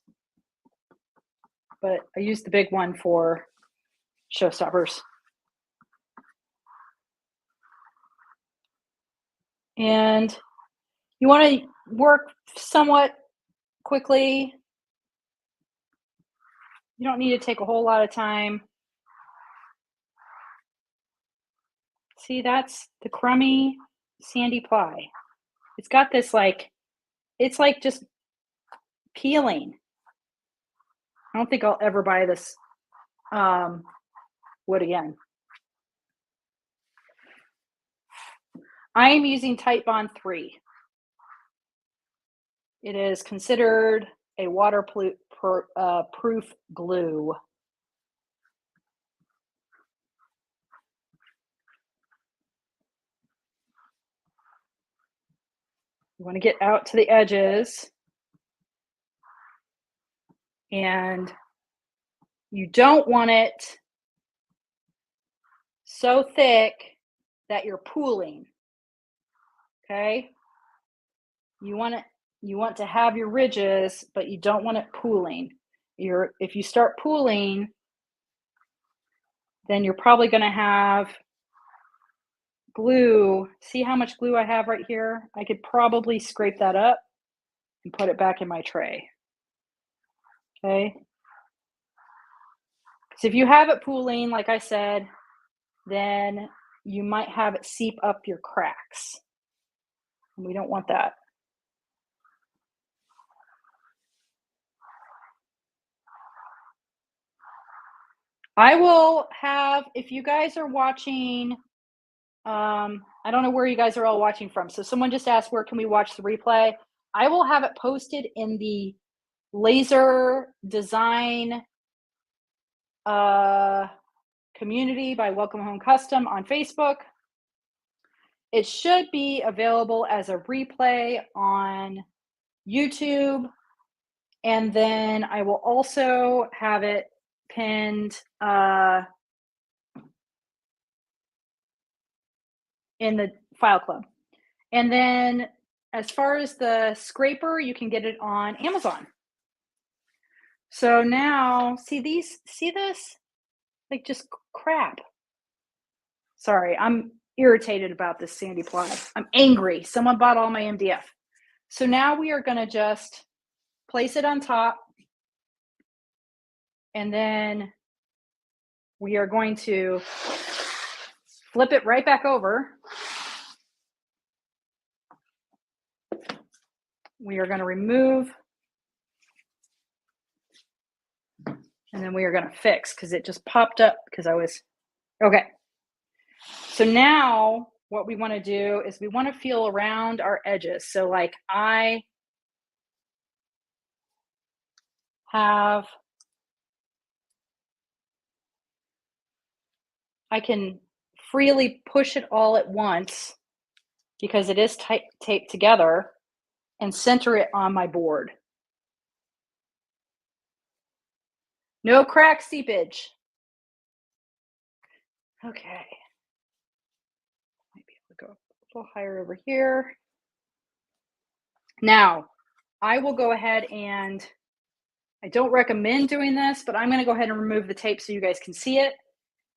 but I use the big one for showstoppers. And you want to work somewhat quickly. You don't need to take a whole lot of time. See, that's the crummy sandy ply. It's got this it's like just peeling. I don't think I'll ever buy this wood again. I am using Titebond 3. It is considered a waterproof glue. You want to get out to the edges, and you don't want it so thick that you're pooling. Okay? You want to have your ridges, but you don't want it pooling. If you start pooling, then you're probably going to have glue. See how much glue I have right here? I could probably scrape that up and put it back in my tray. Okay? So if you have it pooling, like I said, then you might have it seep up your cracks. And we don't want that. I will have, if you guys are watching, I don't know where you guys are all watching from. So someone just asked, where can we watch the replay? I will have it posted in the laser design community by Welcome Home Custom on Facebook. It should be available as a replay on YouTube. And then I will also have it pinned in the File Club. And then as far as the scraper, you can get it on Amazon. So now, see this? Like just crap. Sorry, I'm irritated about this sandy ply. I'm angry. Someone bought all my MDF. So now we are going to just place it on top. And then we are going to flip it right back over. We are going to remove. And then we are going to fix because it just popped up because I was, okay. So now what we want to do is we want to feel around our edges. So like I can freely push it all at once because it is taped together and center it on my board. No crack seepage. Okay. Might be able to go a little higher over here. Now, I will go ahead and, I don't recommend doing this, but I'm going to go ahead and remove the tape so you guys can see it.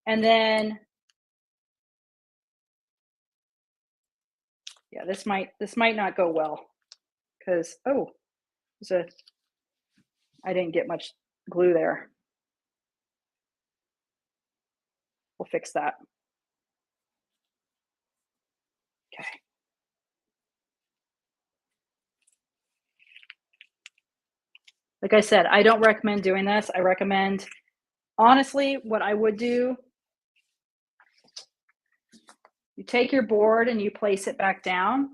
And then, yeah, this might not go well because, oh, I didn't get much glue there. We'll fix that. Okay. Like I said, I don't recommend doing this. I recommend, honestly, what I would do, you take your board and you place it back down.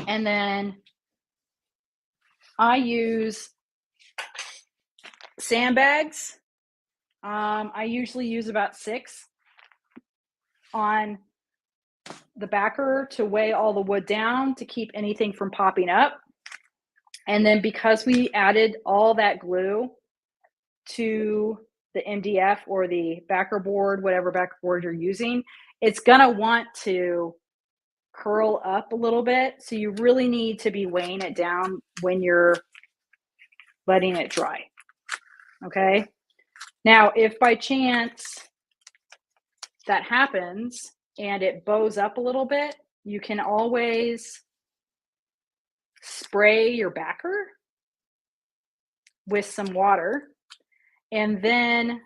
And then I use sandbags. I usually use about 6 on the backer to weigh all the wood down to keep anything from popping up. And then because we added all that glue to the MDF or the backer board, whatever backer board you're using, it's gonna want to curl up a little bit. So you really need to be weighing it down when you're letting it dry. Okay. Now, if by chance that happens and it bows up a little bit, you can always spray your backer with some water. And then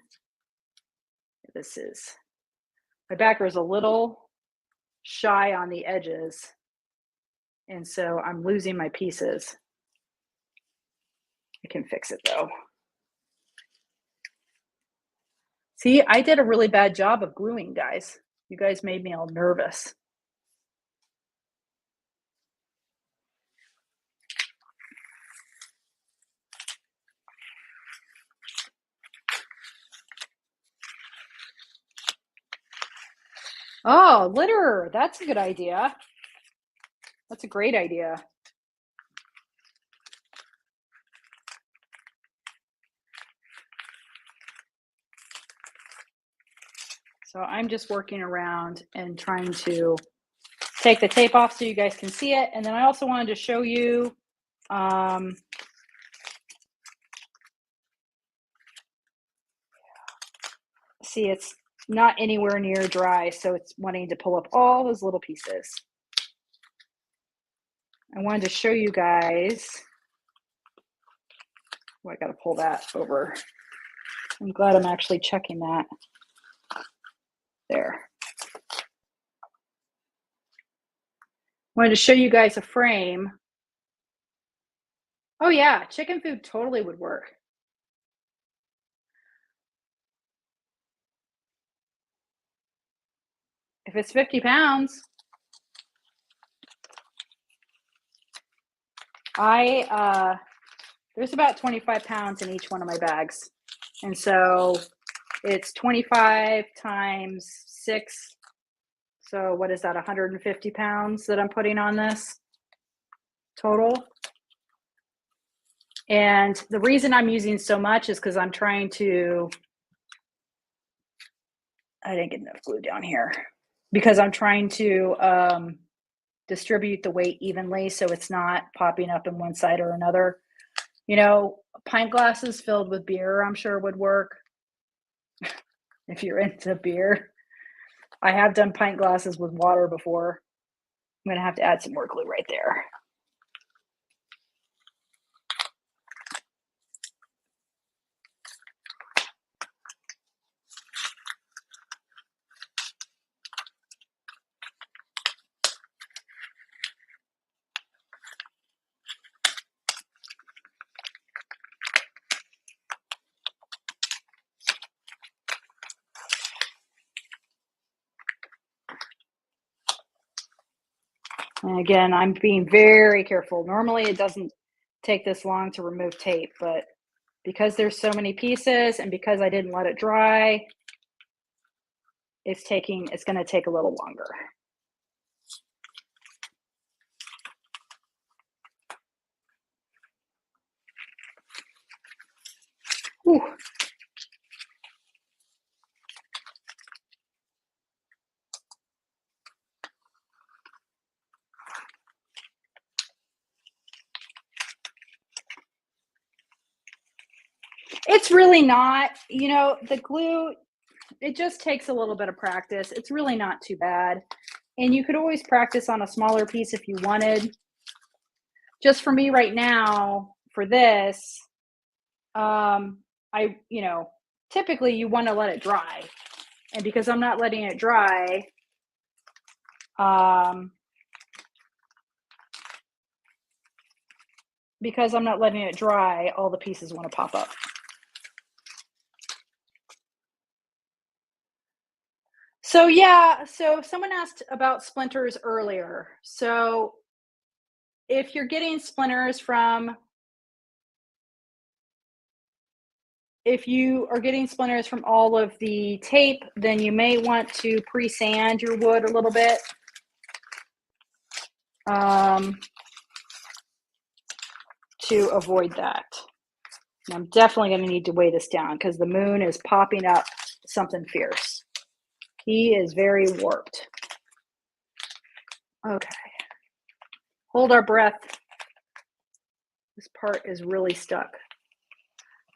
my backer is a little shy on the edges. And so I'm losing my pieces. I can fix it though. See, I did a really bad job of gluing, guys. You guys made me all nervous. Oh, litter. That's a good idea. That's a great idea. So I'm just working around and trying to take the tape off so you guys can see it. And then I also wanted to show you, see, it's not anywhere near dry, so it's wanting to pull up all those little pieces. I wanted to show you guys, oh, I gotta pull that over. I'm glad I'm actually checking that. There. Wanted to show you guys a frame. Oh yeah, chicken food totally would work. If it's 50 pounds, there's about 25 pounds in each one of my bags. And so it's 25 times 6. So what is that, 150 pounds that I'm putting on this total? And the reason I'm using so much is because I'm trying to, I didn't get enough glue down here, because I'm trying to distribute the weight evenly so it's not popping up in one side or another. You know, pint glasses filled with beer, I'm sure would work if you're into beer. I have done pint glasses with water before. I'm gonna have to add some more glue right there. And again, I'm being very careful. Normally it doesn't take this long to remove tape, but because there's so many pieces and because I didn't let it dry, it's going to take a little longer. Whew. It's really not, you know, the glue, it just takes a little bit of practice. It's really not too bad. And you could always practice on a smaller piece if you wanted. Just for me right now, for this, you know, typically you want to let it dry. And because I'm not letting it dry, all the pieces want to pop up. So yeah, so someone asked about splinters earlier. So if you're getting splinters from, if you are getting splinters from all of the tape, then you may want to pre-sand your wood a little bit. To avoid that. And I'm definitely going to need to weigh this down because the moon is popping up something fierce. He is very warped. Okay. Hold our breath. This part is really stuck.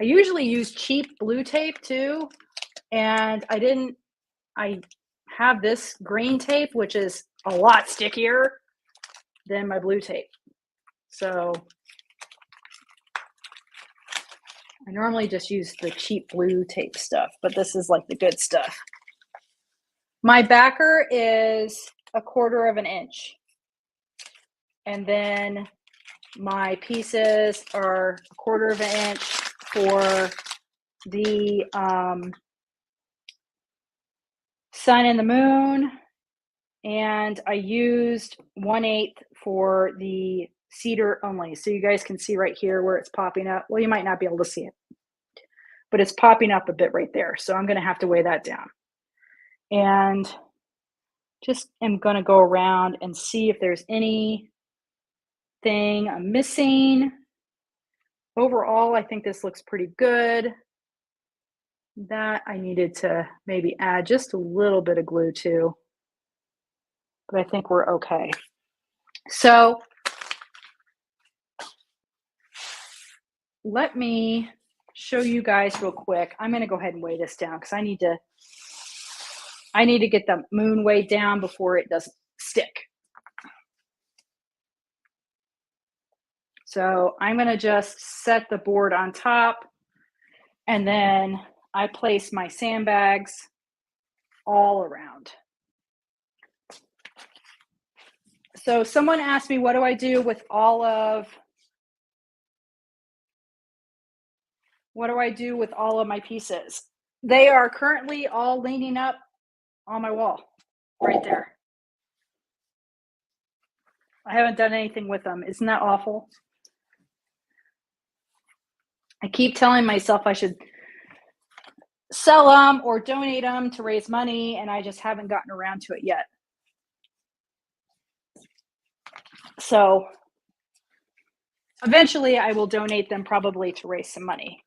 I usually use cheap blue tape too, and I have this green tape, which is a lot stickier than my blue tape. So I normally just use the cheap blue tape stuff, but this is like the good stuff. My backer is 1/4 inch. And then my pieces are 1/4 inch for the sun and the moon. And I used 1/8 for the cedar only. So you guys can see right here where it's popping up. Well, you might not be able to see it, but it's popping up a bit right there. So I'm going to have to weigh that down. And just am going to go around and see if there's anything I'm missing. Overall, I think this looks pretty good. That I needed to maybe add just a little bit of glue to, but I think we're okay. So let me show you guys real quick. I'm going to go ahead and weigh this down because I need to get the moon weighed down before it doesn't stick. So I'm going to just set the board on top, and then I place my sandbags all around. So someone asked me, what do I do with all of my pieces? They are currently all leaning up on my wall right there. I haven't done anything with them. Isn't that awful? I keep telling myself I should sell them or donate them to raise money, and I just haven't gotten around to it yet. So eventually I will donate them probably to raise some money.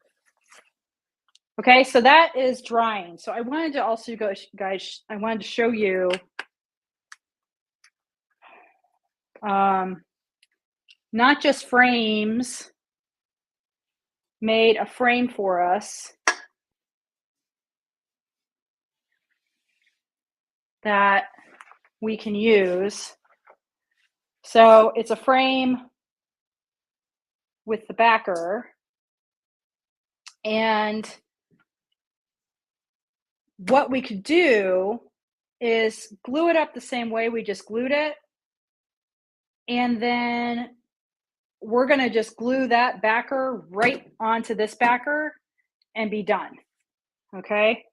Okay, so that is drying. So I wanted to also go, guys, I wanted to show you Not Just Frames made a frame for us that we can use. So it's a frame with the backer, and what we could do is glue it up the same way we just glued it, and then we're going to just glue that backer right onto this backer and be done. Okay,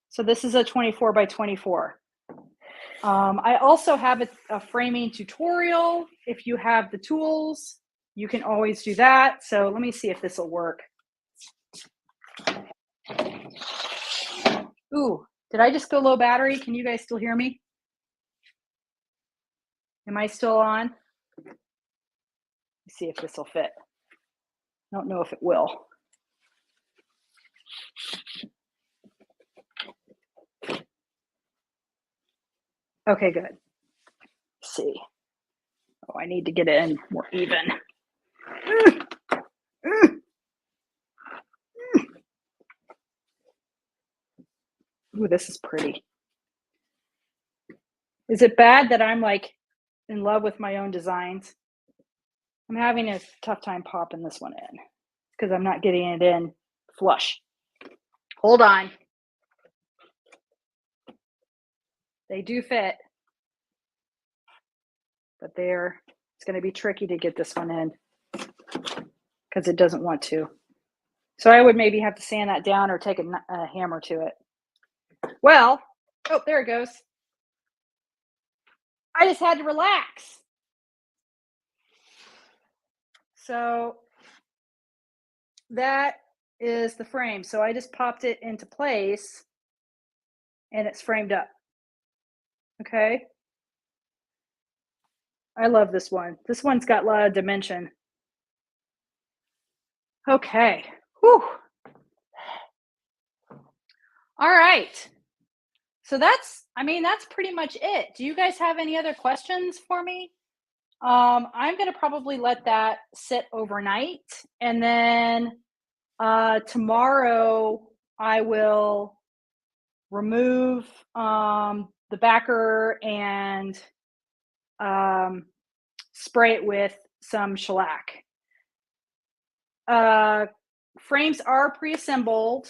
so this is a 24 by 24. I also have a framing tutorial. If you have the tools, you can always do that. So let me see if this will work. Ooh, did I just go low battery? Can you guys still hear me? Am I still on? Let's see if this will fit. I don't know if it will. Okay, good. Let's see. Oh, I need to get it in more even. Ooh, this is pretty. Is it bad that I'm like in love with my own designs? I'm having a tough time popping this one in because I'm not getting it in flush. Hold on. They do fit, but it's going to be tricky to get this one in because it doesn't want to. So I would maybe have to sand that down or take a hammer to it. Well, oh, there it goes. I just had to relax. So that is the frame. So I just popped it into place and it's framed up. Okay. I love this one. This one's got a lot of dimension. Okay. Whew. All right. So that's pretty much it. Do you guys have any other questions for me? I'm going to probably let that sit overnight. And then tomorrow I will remove the backer and spray it with some shellac. Frames are pre-assembled.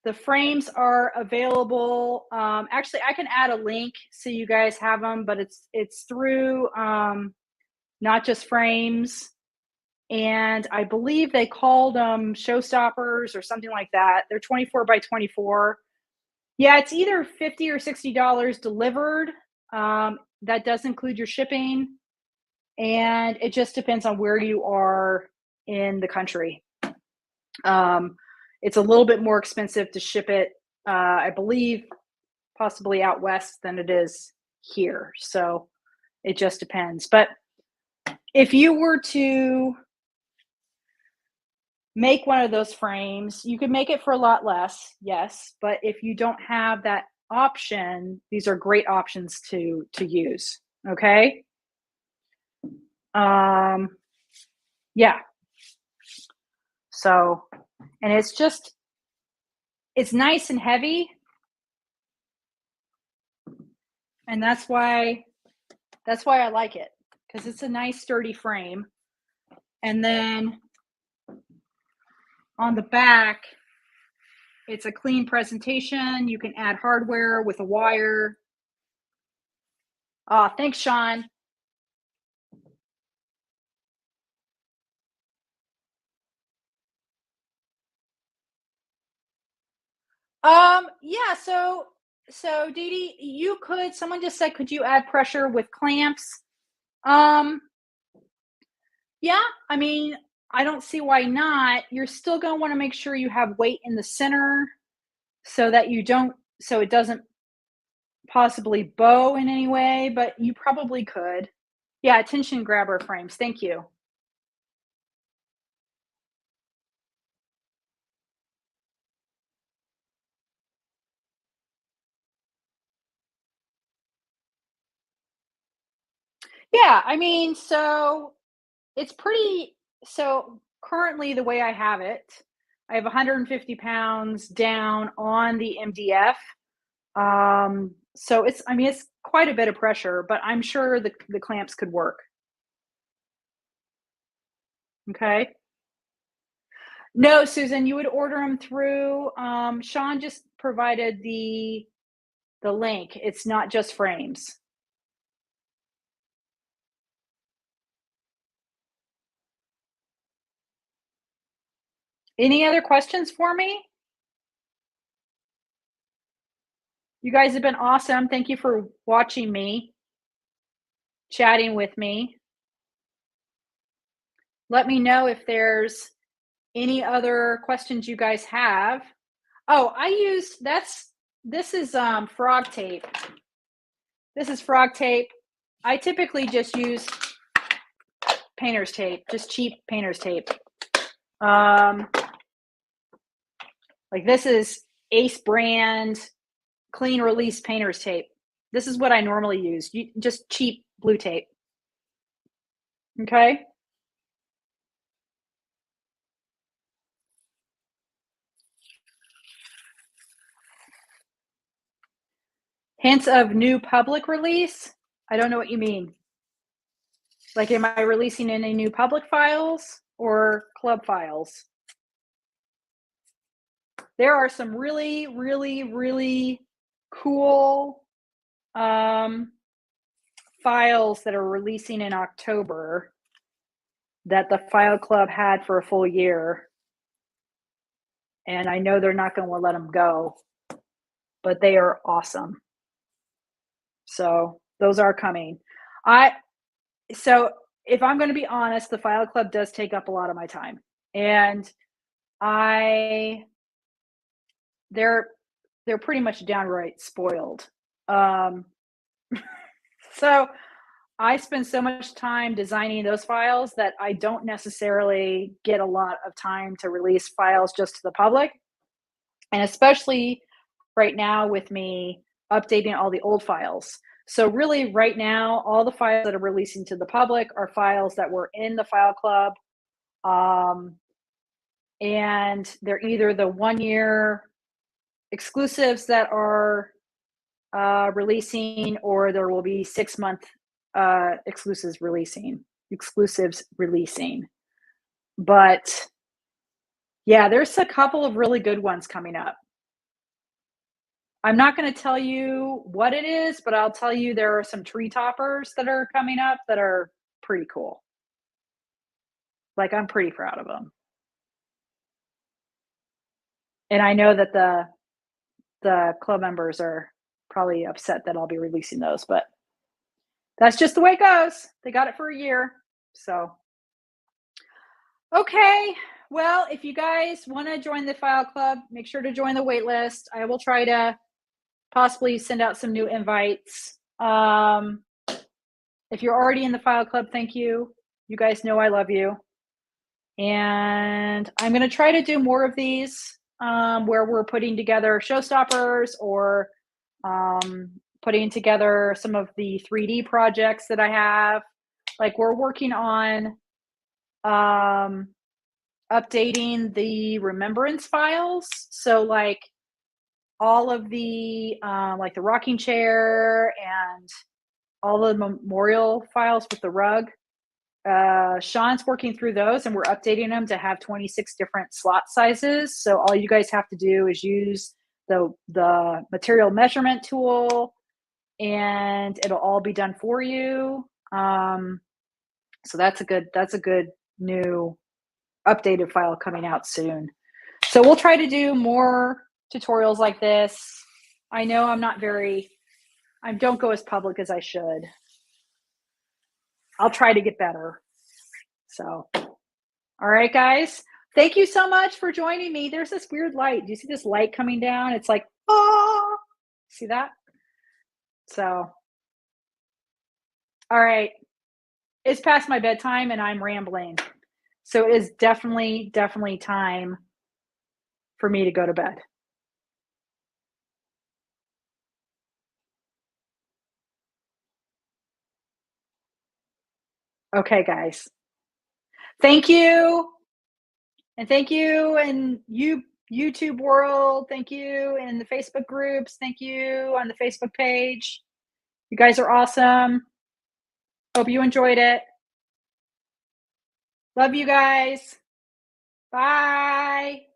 The frames are available. Actually, I can add a link so you guys have them, but it's through Not Just Frames, and I believe they called them Showstoppers or something like that. They're 24 by 24. Yeah, it's either $50 or $60 delivered. That does include your shipping, and it just depends on where you are in the country. It's a little bit more expensive to ship it, I believe, possibly out west than it is here. So it just depends. But if you were to make one of those frames, you could make it for a lot less, yes. But if you don't have that option, these are great options to use. Okay. Yeah. So, and it's nice and heavy. And that's why I like it, because it's a nice sturdy frame. And then on the back, it's a clean presentation. You can add hardware with a wire. Thanks, Sean. Yeah, so Dee Dee, someone just said, could you add pressure with clamps? Yeah, I mean, I don't see why not. You're still going to want to make sure you have weight in the center so that so it doesn't possibly bow in any way, but you probably could. Yeah, tension grabber frames. Thank you. Yeah, I mean, so it's pretty so currently the way I have it, I have 150 pounds down on the MDF. So it's I mean, it's quite a bit of pressure, but I'm sure the clamps could work. Okay. No, Susan, you would order them through, Sean just provided the link. It's not just frames. Any other questions for me? You guys have been awesome. Thank you for watching me, chatting with me. Let me know if there's any other questions you guys have. Oh, I used that's this is frog tape. This is frog tape. I typically just use painter's tape, just cheap painter's tape. Um, like this is Ace brand clean release painter's tape. This is what I normally use. Just cheap blue tape. Okay. Hints of new public release. I don't know what you mean. Like, am I releasing any new public files or club files? There are some really, really, really cool files that are releasing in October that the file club had for a full year. And I know they're not going to let them go, but they are awesome. So those are coming. I so if I'm going to be honest, the file club does take up a lot of my time, and I they're they're pretty much downright spoiled. Um, so I spend so much time designing those files that I don't necessarily get a lot of time to release files just to the public. And especially right now with me updating all the old files. So, really, right now, all the files that are releasing to the public are files that were in the file club. Um, and they're either the 1 year exclusives that are releasing, or there will be 6 month exclusives releasing. But yeah, there's a couple of really good ones coming up. I'm not going to tell you what it is, but I'll tell you there are some tree toppers that are coming up that are pretty cool. Like, I'm pretty proud of them. And I know that the club members are probably upset that I'll be releasing those, but that's just the way it goes. They got it for a year. So, okay. Well, if you guys want to join the file club, make sure to join the wait list. I will try to possibly send out some new invites. If you're already in the file club, thank you. You guys know I love you. And I'm going to try to do more of these where we're putting together showstoppers or putting together some of the 3D projects that I have. Like, we're working on updating the remembrance files. So, like, all of the like the rocking chair and all the memorial files with the rug. Sean's working through those, and we're updating them to have 26 different slot sizes. So all you guys have to do is use the material measurement tool, and it'll all be done for you. So that's a good new updated file coming out soon. So we'll try to do more tutorials like this. I know I don't go as public as I should. I'll try to get better. So, all right, guys. Thank you so much for joining me. There's this weird light. Do you see this light coming down? It's like, oh, see that? So, all right. It's past my bedtime and I'm rambling. So it is definitely, definitely time for me to go to bed. Okay, guys. Thank you. And thank you and you YouTube world. Thank you in the Facebook groups. Thank you on the Facebook page. You guys are awesome. Hope you enjoyed it. Love you guys. Bye.